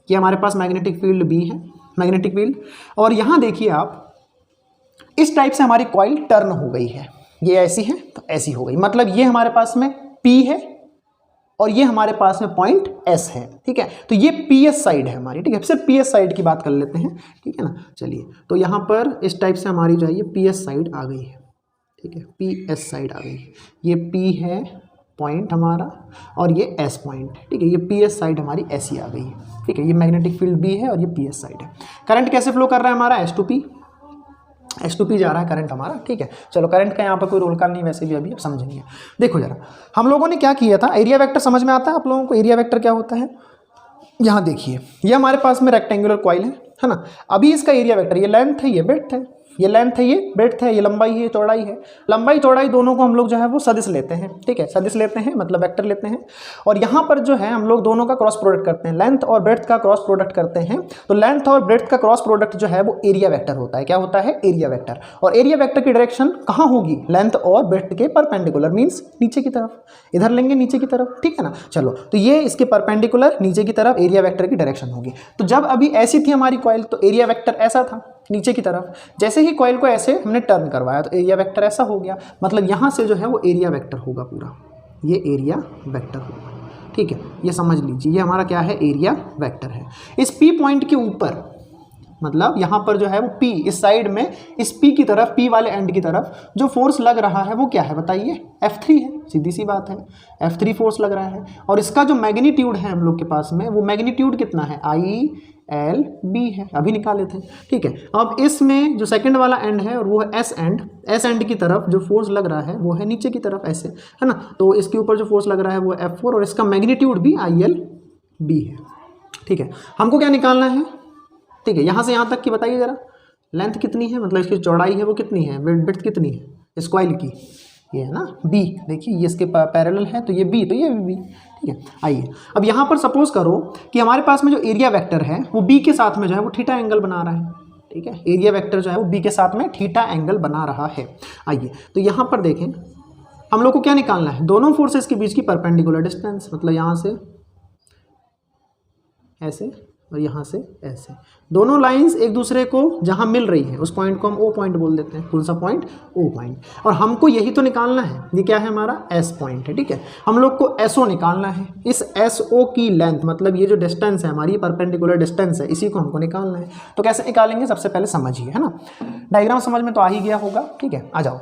कि हमारे पास मैग्नेटिक फील्ड बी है, मैग्नेटिक फील्ड। और यहाँ देखिए आप, इस टाइप से हमारी कॉइल टर्न हो गई है, ये ऐसी है तो ऐसी हो गई, मतलब ये हमारे पास में P है और ये हमारे पास में पॉइंट S है, ठीक है। तो ये PS साइड है हमारी, ठीक है, सिर्फ PS साइड की बात कर लेते हैं, ठीक है ना। चलिए, तो यहाँ पर इस टाइप से हमारी जो है ये PS साइड आ गई है, ठीक है, PS साइड आ गई है। ये P है पॉइंट हमारा और ये S पॉइंट, ठीक है, ये PS साइड हमारी ऐसी आ गई है, ठीक है। ये मैग्नेटिक फील्ड B है और ये PS साइड है। करंट कैसे फ्लो कर रहा है हमारा, S2P जा रहा है करंट हमारा, ठीक है। चलो, करंट का यहाँ पर कोई रोल का नहीं, वैसे भी अभी आप समझेंगे। देखो जरा, हम लोगों ने क्या किया था, एरिया वेक्टर समझ में आता है आप लोगों को, एरिया वेक्टर क्या होता है। यहाँ देखिए, ये हमारे पास में रेक्टेंगुलर कॉइल है ना। अभी इसका एरिया वेक्टर, ये लेंथ है, ये ब्रेड्थ है, ये लेंथ है, ये ब्रेड्थ है, ये लंबाई है, ये चौड़ाई है। लंबाई चौड़ाई दोनों को हम लोग जो है वो सदिश लेते हैं, ठीक है, सदिश लेते हैं मतलब वेक्टर लेते हैं। और यहाँ पर जो है हम लोग दोनों का क्रॉस प्रोडक्ट करते हैं, लेंथ और ब्रेड्थ का क्रॉस प्रोडक्ट करते हैं। तो लेंथ और ब्रेड्थ का क्रॉस प्रोडक्ट जो है वो एरिया वेक्टर होता है। क्या होता है, एरिया वेक्टर। और एरिया वेक्टर की डायरेक्शन कहाँ होगी, लेंथ और ब्रेड्थ के परपेंडिकुलर, मीन्स नीचे की तरफ, इधर लेंगे नीचे की तरफ, ठीक है ना। चलो, तो ये इसके परपेंडिकुलर नीचे की तरफ एरिया वेक्टर की डायरेक्शन होगी। तो जब अभी ऐसी थी हमारी कॉइल तो एरिया वेक्टर ऐसा था नीचे की तरफ। जैसे ही कॉइल को ऐसे हमने टर्न करवाया तो एरिया वेक्टर ऐसा हो गया, मतलब यहाँ से जो है वो एरिया वेक्टर होगा पूरा, ये एरिया वेक्टर होगा, ठीक है। ये समझ लीजिए, ये हमारा क्या है, एरिया वेक्टर है। इस P पॉइंट के ऊपर, मतलब यहाँ पर जो है वो P, इस साइड में इस P की तरफ, P वाले एंड की तरफ जो फोर्स लग रहा है वो क्या है बताइए, F3 है, सीधी सी बात है, F3 फोर्स लग रहा है। और इसका जो मैग्नीट्यूड है हम लोग के पास में, वो मैग्नीट्यूड कितना है, ILB है, अभी निकाले थे, ठीक है। अब इसमें जो सेकंड वाला एंड है और वो है S एंड की तरफ जो फोर्स लग रहा है वो है नीचे की तरफ ऐसे, है ना। तो इसके ऊपर जो फोर्स लग रहा है वो F4 और इसका मैग्नीट्यूड भी ILB है, ठीक है। हमको क्या निकालना है, ठीक है, यहाँ से यहाँ तक की बताइए जरा, लेंथ कितनी है, मतलब इसकी चौड़ाई है वो कितनी है, विड्थ कितनी है इस कॉइल की, ये है ना B, देखिए ये इसके पैरेलल है तो ये B, तो ये भी B, ठीक है। आइए, अब यहाँ पर सपोज करो कि हमारे पास में जो एरिया वेक्टर है वो B के साथ में जो है वो थीटा एंगल बना रहा है, ठीक है। एरिया वेक्टर जो है वो B के साथ में थीटा एंगल बना रहा है। आइए, तो यहाँ पर देखें, हम लोग को क्या निकालना है, दोनों फोर्सेस के बीच की परपेंडिकुलर डिस्टेंस, मतलब यहाँ से ऐसे और यहाँ से ऐसे, दोनों लाइंस एक दूसरे को जहाँ मिल रही है उस पॉइंट को हम O पॉइंट बोल देते हैं। कौन सा पॉइंट, O पॉइंट। और हमको यही तो निकालना है, ये क्या है हमारा S पॉइंट है, ठीक है। हम लोग को SO निकालना है, इस SO की लेंथ, मतलब ये जो डिस्टेंस है हमारी परपेंडिकुलर डिस्टेंस है, इसी को हमको निकालना है। तो कैसे निकालेंगे, सबसे पहले समझिए, है ना। डायग्राम समझ में तो आ ही गया होगा, ठीक है। आ जाओ,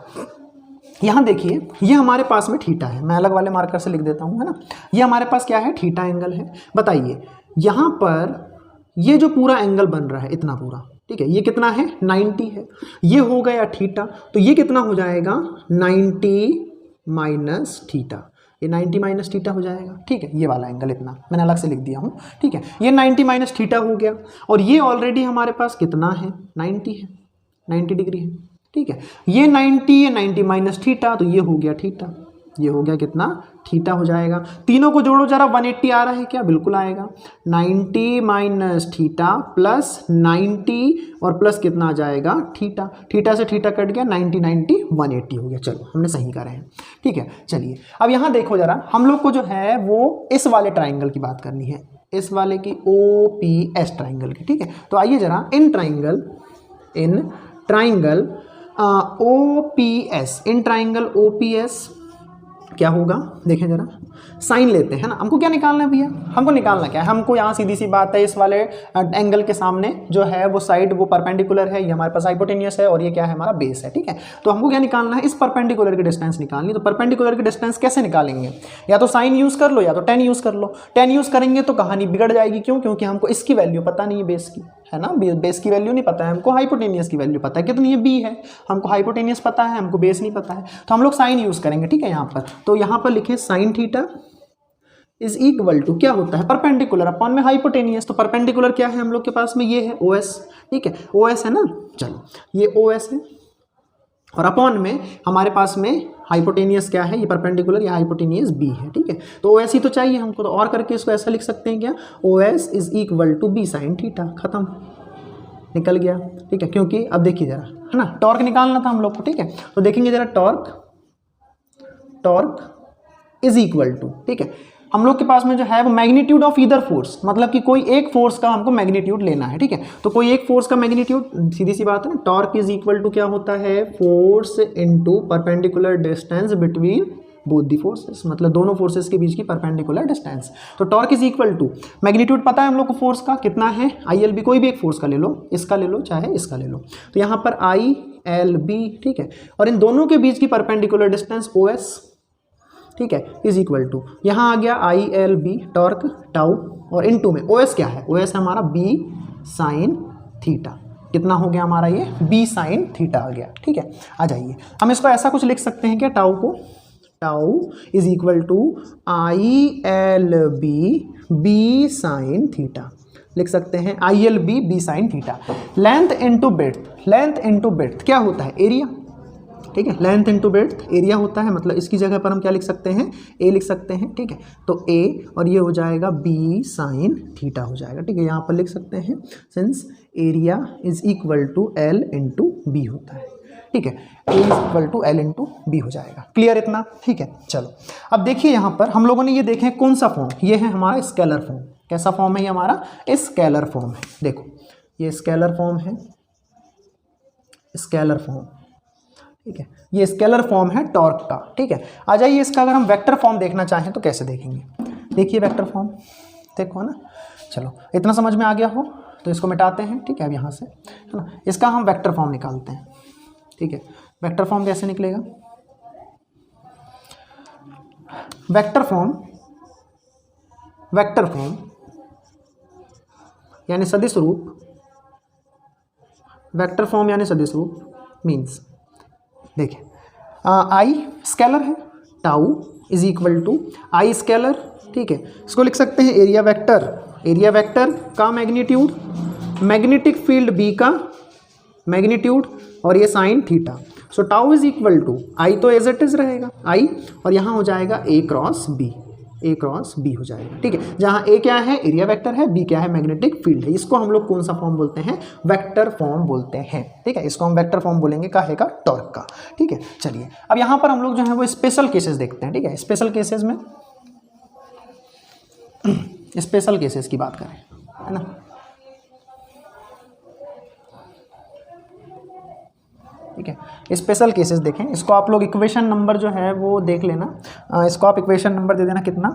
यहाँ देखिए, ये हमारे पास में थीटा है, मैं अलग वाले मार्कर से लिख देता हूँ, है ना। ये हमारे पास क्या है, थीटा एंगल है। बताइए, यहाँ पर ये जो पूरा एंगल बन रहा है इतना पूरा, ठीक है, ये कितना है, 90 है। ये हो गया थीटा, तो ये कितना हो जाएगा, 90 माइनस थीटा, ये 90 माइनस थीटा हो जाएगा, ठीक है। ये वाला एंगल इतना मैंने अलग से लिख दिया हूँ, ठीक है। ये 90 माइनस थीटा हो गया, और ये ऑलरेडी हमारे पास कितना है, 90 है, 90 डिग्री है, ठीक है। ये 90 माइनस थीटा, तो ये हो गया थीटा, ये हो गया कितना, थीटा हो जाएगा। तीनों को जोड़ो जरा, 180 आ रहा है क्या, बिल्कुल आएगा। 90 माइनस थीटा प्लस 90 और प्लस कितना आ जाएगा, थीटा, थीटा से थीटा कट गया, 90 180 हो गया। चलो, हमने सही करा है, ठीक है। चलिए, अब यहाँ देखो जरा, हम लोग को जो है वो इस वाले ट्राइंगल की बात करनी है, इस वाले की OPS ट्राइंगल की, ठीक है। तो आइए जरा, in triangle OPS, in triangle OPS क्या होगा, देखें जरा, साइन लेते हैं ना। हमको क्या निकालना है भैया, हमको निकालना क्या है, हमको यहाँ सीधी सी बात है, इस वाले एंगल के सामने जो है वो साइड वो परपेंडिकुलर है, ये हमारे पास हाइपोटेनियस है और ये क्या है हमारा बेस है, ठीक है। तो हमको क्या निकालना है, इस परपेंडिकुलर की डिस्टेंस निकालनी। तो परपेंडिकुलर की डिस्टेंस कैसे निकालेंगे, या तो साइन यूज़ कर लो या तो टेन यूज़ कर लो। टेन यूज़ करेंगे तो कहानी बिगड़ जाएगी, क्यों, क्योंकि हमको इसकी वैल्यू पता नहीं है बेस की, है ना, बेस की वैल्यू नहीं पता है हमको, हाइपोटेनियस की वैल्यू पता है कितनी है, B है, हमको हाइपोटेनियस पता है, हमको बेस नहीं पता है। तो हम लोग साइन यूज़ करेंगे, ठीक है। यहाँ पर तो यहाँ पर लिखे sine theta is equal to क्या होता है, परपेंडिकुलर अपॉन में हाइपोटेनियस। तो परपेंडिकुलर क्या है हम लोग के पास में, ये है OS, ठीक है, OS है ना। चलो, ये OS है और अपॉन में हमारे पास में हाइपोटेनियस क्या है, ये परपेंडिकुलर या हाइपोटेनियस B है, ठीक है। तो OS ही तो चाहिए हमको, तो और करके इसको ऐसा लिख सकते हैं क्या, OS is equal to B sine theta, खत्म, निकल गया, ठीक है। क्योंकि अब देखिए जरा, है ना, टॉर्क निकालना था हम लोग को, ठीक है। तो देखेंगे जरा, टॉर्क इज इक्वल टू, ठीक है, हम लोग के पास में जो है वो मैग्नीट्यूड ऑफ ईदर फोर्स, मतलब कि कोई एक फोर्स का हमको मैग्नीट्यूड लेना है, ठीक है। तो कोई एक फोर्स का मैग्नीट्यूड, सीधी सी बात है ना, टॉर्क इज इक्वल टू क्या होता है, force into perpendicular distance between both the forces, मतलब दोनों फोर्सेस के बीच की परपेंडिकुलर डिस्टेंस। तो torque is equal to, magnitude पता है हम लोग को फोर्स का कितना है, ILB, कोई भी एक फोर्स का ले लो, इसका ले लो चाहे इसका ले लो, तो यहाँ पर ILB, ठीक है, और इन दोनों के बीच की परपेंडिकुलर डिस्टेंस OS, ठीक है, इज इक्वल टू, यहाँ आ गया ILB टॉर्क टाउ, और इन टू में OS क्या है, OS है हमारा B साइन थीटा, कितना हो गया हमारा ये B साइन थीटा आ गया, ठीक है। आ जाइए, हम इसको ऐसा कुछ लिख सकते हैं क्या, टाउ को, tau is equal to ILB B sine theta, लिख सकते हैं ILB B sine theta. Length into breadth, length into breadth क्या होता है, एरिया, ठीक है, लेंथ इनटू ब्रेड्थ एरिया होता है, मतलब इसकी जगह पर हम क्या लिख सकते हैं, A लिख सकते हैं, ठीक है। तो A और ये हो जाएगा B साइन थीटा हो जाएगा, ठीक है, यहाँ पर लिख सकते हैं, since area is equal to L into B होता है, ठीक है, A is equal to L into B हो जाएगा। क्लियर इतना, ठीक है। चलो अब देखिए, यहाँ पर हम लोगों ने ये देखें कौन सा फॉर्म, ये है हमारा स्केलर फॉर्म। कैसा फॉर्म है ये हमारा, स्केलर फॉर्म है, देखो ये स्केलर फॉर्म है, स्केलर फॉर्म, ठीक है, ये स्केलर फॉर्म है टॉर्क का, ठीक है। आ जाइए, इसका अगर हम वेक्टर फॉर्म देखना चाहें तो कैसे देखेंगे, देखिए वेक्टर फॉर्म, देखो ना, चलो इतना समझ में आ गया हो तो इसको मिटाते हैं, ठीक है, अब यहाँ से है ना, इसका हम वेक्टर फॉर्म निकालते हैं, ठीक है। वेक्टर फॉर्म कैसे निकलेगा, वेक्टर फॉर्म, वेक्टर फॉर्म यानी सदिश रूप, वेक्टर फॉर्म यानी सदिश रूप मीन्स, देखिए I स्केलर है, tau is equal to I scalar, ठीक है, इसको लिख सकते हैं एरिया वेक्टर, एरिया वेक्टर का मैग्नीट्यूड, मैग्नेटिक फील्ड B का मैग्नीट्यूड, और ये sine theta. So tau is equal to, I तो एज इट इज रहेगा I, और यहाँ हो जाएगा A cross B, A cross B हो जाएगा, ठीक है, जहाँ A क्या है, एरिया वेक्टर है, B क्या है, मैग्नेटिक फील्ड है। इसको हम लोग कौन सा फॉर्म बोलते हैं, वेक्टर फॉर्म बोलते हैं, ठीक है, इसको हम वेक्टर फॉर्म बोलेंगे, काहे का, टॉर्क का, ठीक है। चलिए अब यहाँ पर हम लोग जो है वो स्पेशल केसेस देखते हैं, ठीक है। स्पेशल केसेस में, स्पेशल केसेस की बात करें, है ना, ठीक है, स्पेशल केसेस देखें, इसको आप लोग इक्वेशन नंबर जो है वो देख लेना, इसको आप इक्वेशन नंबर दे देना कितना,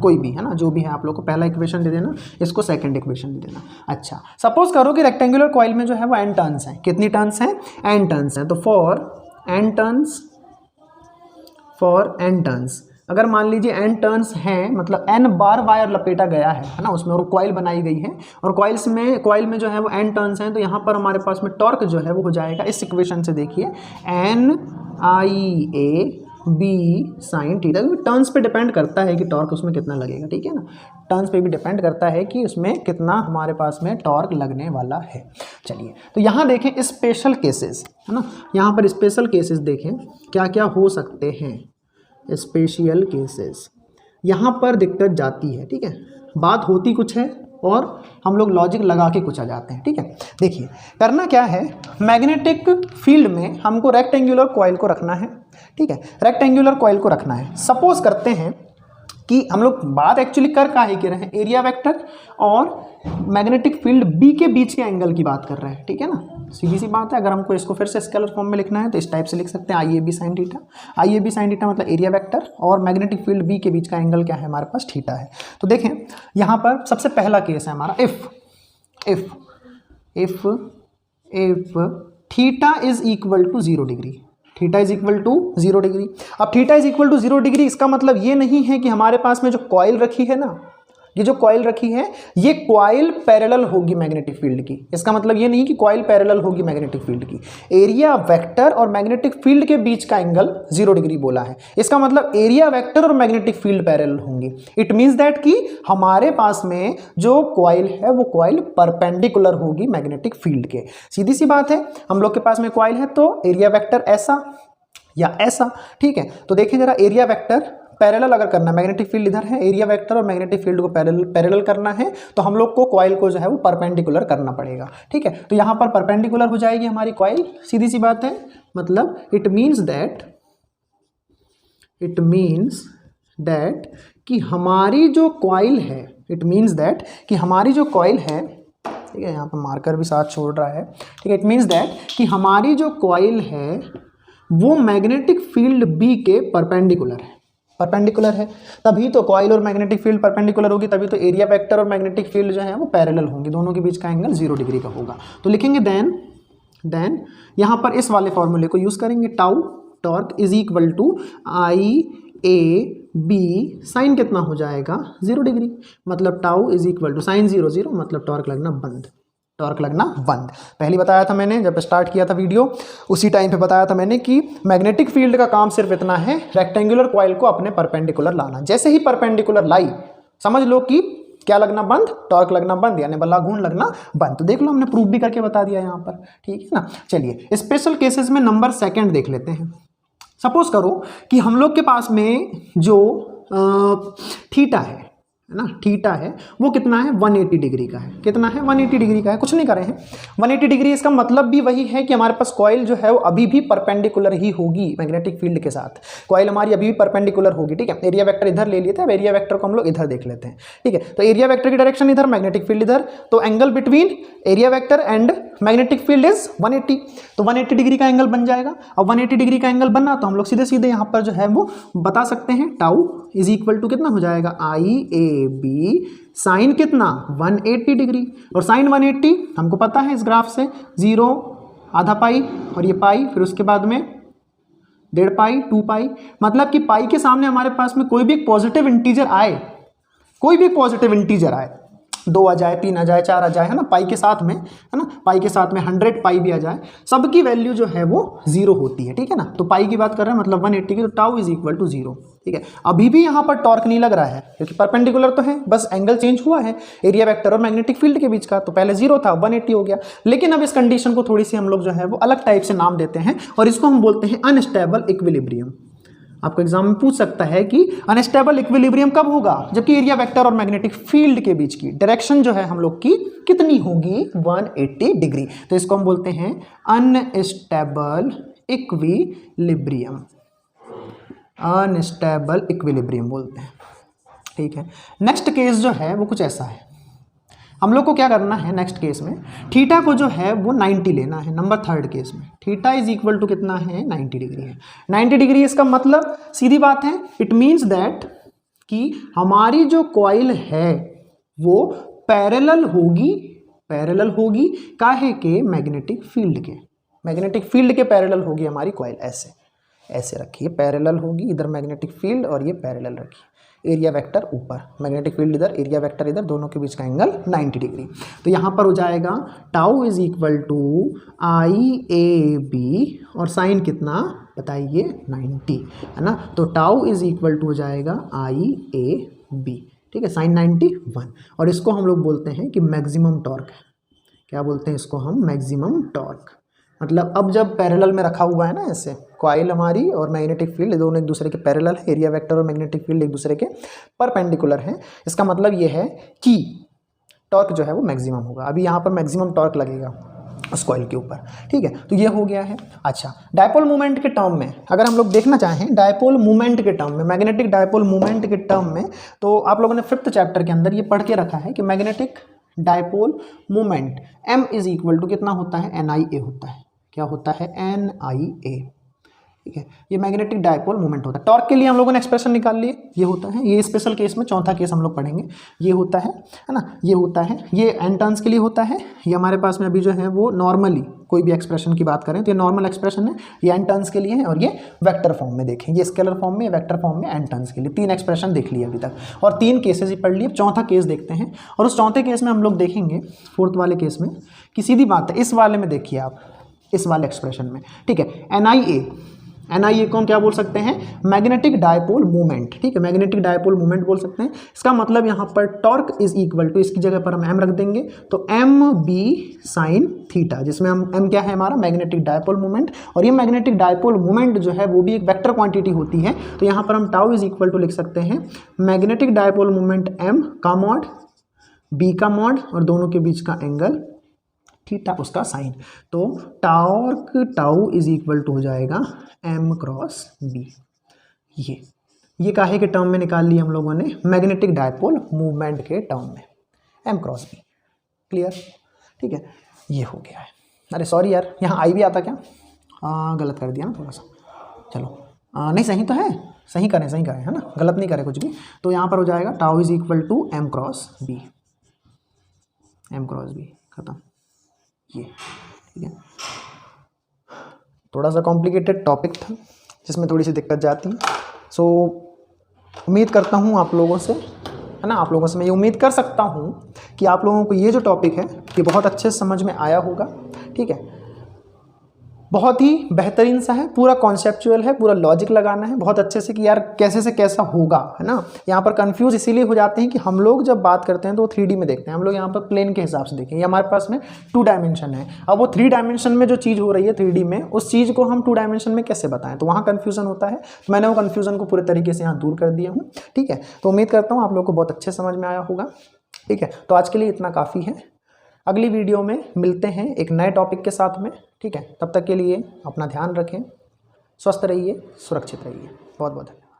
कोई भी, है ना, जो भी है आप लोग को पहला इक्वेशन दे देना, इसको सेकंड इक्वेशन दे देना। अच्छा, सपोज करो कि रेक्टेंगुलर कॉइल में जो है वो n टर्न्स हैं, कितनी टर्न्स हैं, n टर्न्स हैं, तो for n turns, for n turns, अगर मान लीजिए n टर्न्स हैं, मतलब n बार वायर लपेटा गया है ना, उसमें और कॉइल बनाई गई है, और कॉइल में जो है वो n टर्न्स हैं, तो यहाँ पर हमारे पास में टॉर्क जो है वो हो जाएगा, इस इक्वेशन से देखिए, NIA B sine theta, turns पे डिपेंड करता है कि टॉर्क उसमें कितना लगेगा, ठीक है ना, टर्न्स पे भी डिपेंड करता है कि उसमें कितना हमारे पास में टॉर्क लगने वाला है। चलिए, तो यहाँ देखें स्पेशल केसेस, है ना, यहाँ पर स्पेशल केसेस देखें क्या क्या हो सकते हैं, स्पेशल केसेस, यहाँ पर दिक्कत जाती है, ठीक है, बात होती कुछ है और हम लोग लॉजिक लगा के कुछ आ जाते हैं, ठीक है। देखिए करना क्या है, मैग्नेटिक फील्ड में हमको रेक्टेंगुलर कॉइल को रखना है, ठीक है, रेक्टेंगुलर कॉइल को रखना है। सपोज करते हैं कि हम लोग बात एक्चुअली कर काहे के रहे हैं, एरिया वेक्टर और मैग्नेटिक फील्ड B के बीच के एंगल की बात कर रहे हैं, ठीक है ना, सीधी सी बात है। अगर हमको इसको फिर से स्केलर फॉर्म में लिखना है तो इस टाइप से लिख सकते हैं, IAB sine theta, IAB sine theta मतलब एरिया वेक्टर और मैग्नेटिक फील्ड B के बीच का एंगल क्या है, हमारे पास थीटा है। तो देखें यहाँ पर सबसे पहला केस है हमारा, if theta is equal to 0 degree, theta is equal to 0 degree. अब theta is equal to 0 degree, इसका मतलब ये नहीं है कि हमारे पास में जो कॉइल रखी है ना, ये जो कॉइल रखी है, ये कॉइल पैरेलल होगी मैग्नेटिक फील्ड की। इसका मतलब ये नहीं कि कॉइल पैरेलल होगी मैग्नेटिक फील्ड की। एरिया वेक्टर और मैग्नेटिक फील्ड के बीच का एंगल 0 डिग्री बोला है, इसका मतलब एरिया वेक्टर और मैग्नेटिक फील्ड पैरेलल होंगी। इट मीन्स दैट कि हमारे पास में जो कॉइल है वो कॉइल परपेंडिकुलर होगी मैग्नेटिक फील्ड के। सीधी सी बात है, हम लोग के पास में कॉइल है तो एरिया वेक्टर ऐसा या ऐसा, ठीक है। तो देखिए जरा, एरिया वेक्टर पैरेलल अगर करना, मैग्नेटिक फील्ड इधर है, एरिया वेक्टर और मैग्नेटिक फील्ड को पैरेलल करना है तो हम लोग को कॉइल को जो है वो परपेंडिकुलर करना पड़ेगा, ठीक है। तो यहाँ पर परपेंडिकुलर हो जाएगी हमारी कॉइल, सीधी सी बात है, मतलब इट मीन्स दैट कि हमारी जो कॉइल है, इट मीन्स दैट कि हमारी जो कॉइल है, ठीक है, यहाँ पर मार्कर भी साथ छोड़ रहा है, ठीक है, इट मीन्स दैट कि हमारी जो कॉइल है वो मैग्नेटिक फील्ड बी के परपेंडिकुलर है, परपेंडिकुलर है, तभी तो कॉइल और मैग्नेटिक फील्ड परपेंडिकुलर होगी, तभी तो एरिया वेक्टर और मैग्नेटिक फील्ड जो है वो पैरेलल होंगे, दोनों के बीच का एंगल 0 डिग्री का होगा। तो लिखेंगे देन यहाँ पर इस वाले फॉर्मूले को यूज करेंगे, tau torque is equal to I A B sine कितना हो जाएगा 0 डिग्री, मतलब tau is equal to sine 0 0, मतलब टॉर्क लगना बंद, टॉर्क लगना बंद। पहले बताया था मैंने जब स्टार्ट किया था वीडियो, उसी टाइम पे बताया था मैंने कि मैग्नेटिक फील्ड का काम सिर्फ इतना है, रेक्टेंगुलर कॉइल को अपने परपेंडिकुलर लाना। जैसे ही परपेंडिकुलर लाई, समझ लो कि क्या लगना बंद, टॉर्क लगना बंद, यानी बल्ला घूर्ण लगना बंद। तो देख लो हमने प्रूफ भी करके बता दिया यहाँ पर, ठीक है ना। चलिए स्पेशल केसेस में नंबर सेकंड देख लेते हैं। सपोज करो कि हम लोग के पास में जो थीटा है ना, थीटा है वो कितना है 180 डिग्री का है, कितना है 180 डिग्री का है, कुछ नहीं करे हैं 180 डिग्री। इसका मतलब भी वही है कि हमारे पास कॉइल जो है वो अभी भी परपेंडिकुलर ही होगी मैग्नेटिक फील्ड के साथ, कॉइल हमारी अभी भी परपेंडिकुलर होगी, ठीक है। एरिया वेक्टर इधर ले लिए थे, अब एरिया वेक्टर को हम लोग इधर देख लेते हैं, ठीक है। तो एरिया वेक्टर की डायरेक्शन इधर, मैग्नेटिक फील्ड इधर, तो angle between area vector and magnetic field is 180, तो 180 डिग्री का एंगल बन जाएगा। अब 180 डिग्री का एंगल बनना तो हम लोग सीधे सीधे यहाँ पर जो है वो बता सकते हैं, टाउ इज इक्वल टू कितना हो जाएगा आई ए बी साइन कितना 180 डिग्री, और साइन 180 हमको पता है इस ग्राफ से 0 आधा पाई और ये पाई, फिर उसके बाद में 1.5 पाई 2 पाई, मतलब कि पाई के सामने हमारे पास में कोई भी एक पॉजिटिव इंटीजर आए, कोई भी पॉजिटिव इंटीजर आए, 2 आ जाए, 3 आ जाए, 4 आ जाए, है ना, पाई के साथ में, है ना, पाई के साथ में 100 पाई भी आ जाए, सबकी वैल्यू जो है वो 0 होती है, ठीक है ना। तो पाई की बात कर रहे हैं मतलब 180 की, तो टाउ इज इक्वल टू 0, ठीक है। अभी भी यहाँ पर टॉर्क नहीं लग रहा है क्योंकि परपेंडिकुलर तो है, बस एंगल चेंज हुआ है एरिया वेक्टर और मैग्नेटिक फील्ड के बीच का, तो पहले 0 था 180 हो गया। लेकिन अब इस कंडीशन को थोड़ी सी हम लोग जो है वो अलग टाइप से नाम देते हैं और इसको हम बोलते हैं अनस्टेबल इक्विलिब्रियम। आपको एग्जाम में पूछ सकता है कि अनस्टेबल इक्विलिब्रियम कब होगा, जबकि एरिया वेक्टर और मैग्नेटिक फील्ड के बीच की डायरेक्शन जो है हम लोग की कितनी होगी 180 डिग्री। तो इसको हम बोलते हैं अनस्टेबल इक्विलिब्रियम, अनस्टेबल इक्विलिब्रियम बोलते हैं, ठीक है। नेक्स्ट केस जो है वो कुछ ऐसा है, हम लोग को क्या करना है नेक्स्ट केस में, थीटा को जो है वो 90 लेना है। नंबर थर्ड केस में थीटा इज इक्वल टू कितना है 90 डिग्री है। 90 डिग्री इसका मतलब सीधी बात है, इट मीन्स दैट कि हमारी जो कॉइल है वो पैरेलल होगी काहे के, मैग्नेटिक फील्ड के, मैग्नेटिक फील्ड के पैरेलल होगी हमारी कॉइल। ऐसे रखिए, पैरेलल होगी, इधर मैग्नेटिक फील्ड और ये पैरेलल रखिए, एरिया वेक्टर ऊपर, मैग्नेटिक फील्ड इधर, एरिया वेक्टर इधर, दोनों के बीच का एंगल 90 डिग्री। तो यहाँ पर हो जाएगा tau is equal to I A B और साइन कितना बताइए 90, है ना। तो टाउ इज इक्वल टू हो जाएगा आई ए बी, ठीक है, साइन 91, और इसको हम लोग बोलते हैं कि मैक्सिमम टॉर्क। क्या बोलते हैं इसको हम, मैक्सिमम टॉर्क। मतलब अब जब पैरेलल में रखा हुआ है ना ऐसे, कॉइल हमारी और मैग्नेटिक फील्ड दोनों एक दूसरे के पैरेलल है, एरिया वेक्टर और मैग्नेटिक फील्ड एक दूसरे के परपेंडिकुलर है, इसका मतलब ये है कि टॉर्क जो है वो मैक्सिमम होगा। अभी यहाँ पर मैक्सिमम टॉर्क लगेगा उस कॉइल के ऊपर, ठीक है। तो ये हो गया है। अच्छा, डायपोल मोमेंट के टर्म में अगर हम लोग देखना चाहें, डायपोल मोमेंट के टर्म में, मैग्नेटिक डायपोल मोमेंट के टर्म में, तो आप लोगों ने 5th चैप्टर के अंदर ये पढ़ के रखा है कि magnetic dipole moment m is equal to कितना होता है, NIA होता है। क्या होता है, NIA, ठीक है। ये मैग्नेटिक डायपोल मोमेंट होता है। टॉर्क के लिए हम लोगों ने एक्सप्रेशन निकाल लिए, ये होता है, ये स्पेशल केस में चौथा केस हम लोग पढ़ेंगे, ये होता है ना, ये होता है, ये एन टर्न्स के लिए होता है। ये हमारे पास में अभी जो है वो नॉर्मली कोई भी एक्सप्रेशन की बात करें तो ये नॉर्मल एक्सप्रेशन है, ये एन टर्न्स के लिए है, और ये वेक्टर फॉर्म में देखें, ये स्केलर फॉर्म में, वेक्टर फॉर्म में, एन टर्न्स के लिए। 3 एक्सप्रेशन देख लिए अभी तक और 3 केसेस ही पढ़ लिए। चौथा केस देखते हैं, और उस चौथे केस में हम लोग देखेंगे, 4th वाले केस में, कि सीधी बात है, इस वाले में देखिए आप, इस वाले एक्सप्रेशन में, ठीक है, NIA को हम क्या बोल सकते हैं, मैग्नेटिक डायपोल मोमेंट, ठीक है, मैग्नेटिक डायपोल मोमेंट बोल सकते हैं। इसका मतलब यहाँ पर टॉर्क इज इक्वल टू, इसकी जगह पर हम m रख देंगे, तो MB साइन थीटा, जिसमें हम m क्या है हमारा, मैग्नेटिक डायपोल मोमेंट, और ये मैग्नेटिक डायपोल मोमेंट जो है वो भी एक वेक्टर क्वांटिटी होती है। तो यहाँ पर हम टाउ इज इक्वल टू लिख सकते हैं मैग्नेटिक डायपोल मोमेंट m का मॉड, b का मॉड, और दोनों के बीच का एंगल थीटा, उसका साइन। तो torque tau is equal to हो जाएगा m क्रॉस b। ये काहे के टर्म में निकाल ली हम लोगों ने, मैग्नेटिक डायपोल मूवमेंट के टर्म में, m क्रॉस b। क्लियर, ठीक है, ये हो गया है। अरे सॉरी यार, यहाँ आई भी आता क्या, गलत कर दिया ना थोड़ा सा, चलो नहीं सही तो है, सही करें है ना, गलत नहीं करें कुछ भी। तो यहाँ पर हो जाएगा tau is equal to m cross b, खत्म, ये ठीक है। थोड़ा सा कॉम्प्लिकेटेड टॉपिक था जिसमें थोड़ी सी दिक्कत जाती है। सो उम्मीद करता हूँ आप लोगों से, है ना, आप लोगों से मैं ये उम्मीद कर सकता हूँ कि आप लोगों को ये जो टॉपिक है ये बहुत अच्छे से समझ में आया होगा। ठीक है, बहुत ही बेहतरीन सा है, पूरा कॉन्सेप्चुअल है, पूरा लॉजिक लगाना है बहुत अच्छे से कि यार कैसे से कैसा होगा, है ना। यहाँ पर कंफ्यूज इसीलिए हो जाते हैं कि हम लोग जब बात करते हैं तो वो 3D में देखते हैं, हम लोग यहाँ पर प्लेन के हिसाब से देखें, ये हमारे पास में 2 डायमेंशन है। अब वो 3 डायमेंशन में जो चीज़ हो रही है 3D में, उस चीज़ को हम 2 डायमेंशन में कैसे बताएं, तो वहाँ कन्फ्यूजन होता है। तो मैंने वो कन्फ्यूजन को पूरे तरीके से यहाँ दूर कर दिया हूँ। ठीक है, तो उम्मीद करता हूँ आप लोग को बहुत अच्छे समझ में आया होगा। ठीक है, तो आज के लिए इतना काफ़ी है, अगली वीडियो में मिलते हैं एक नए टॉपिक के साथ में। ठीक है, तब तक के लिए अपना ध्यान रखें, स्वस्थ रहिए, सुरक्षित रहिए। बहुत बहुत धन्यवाद।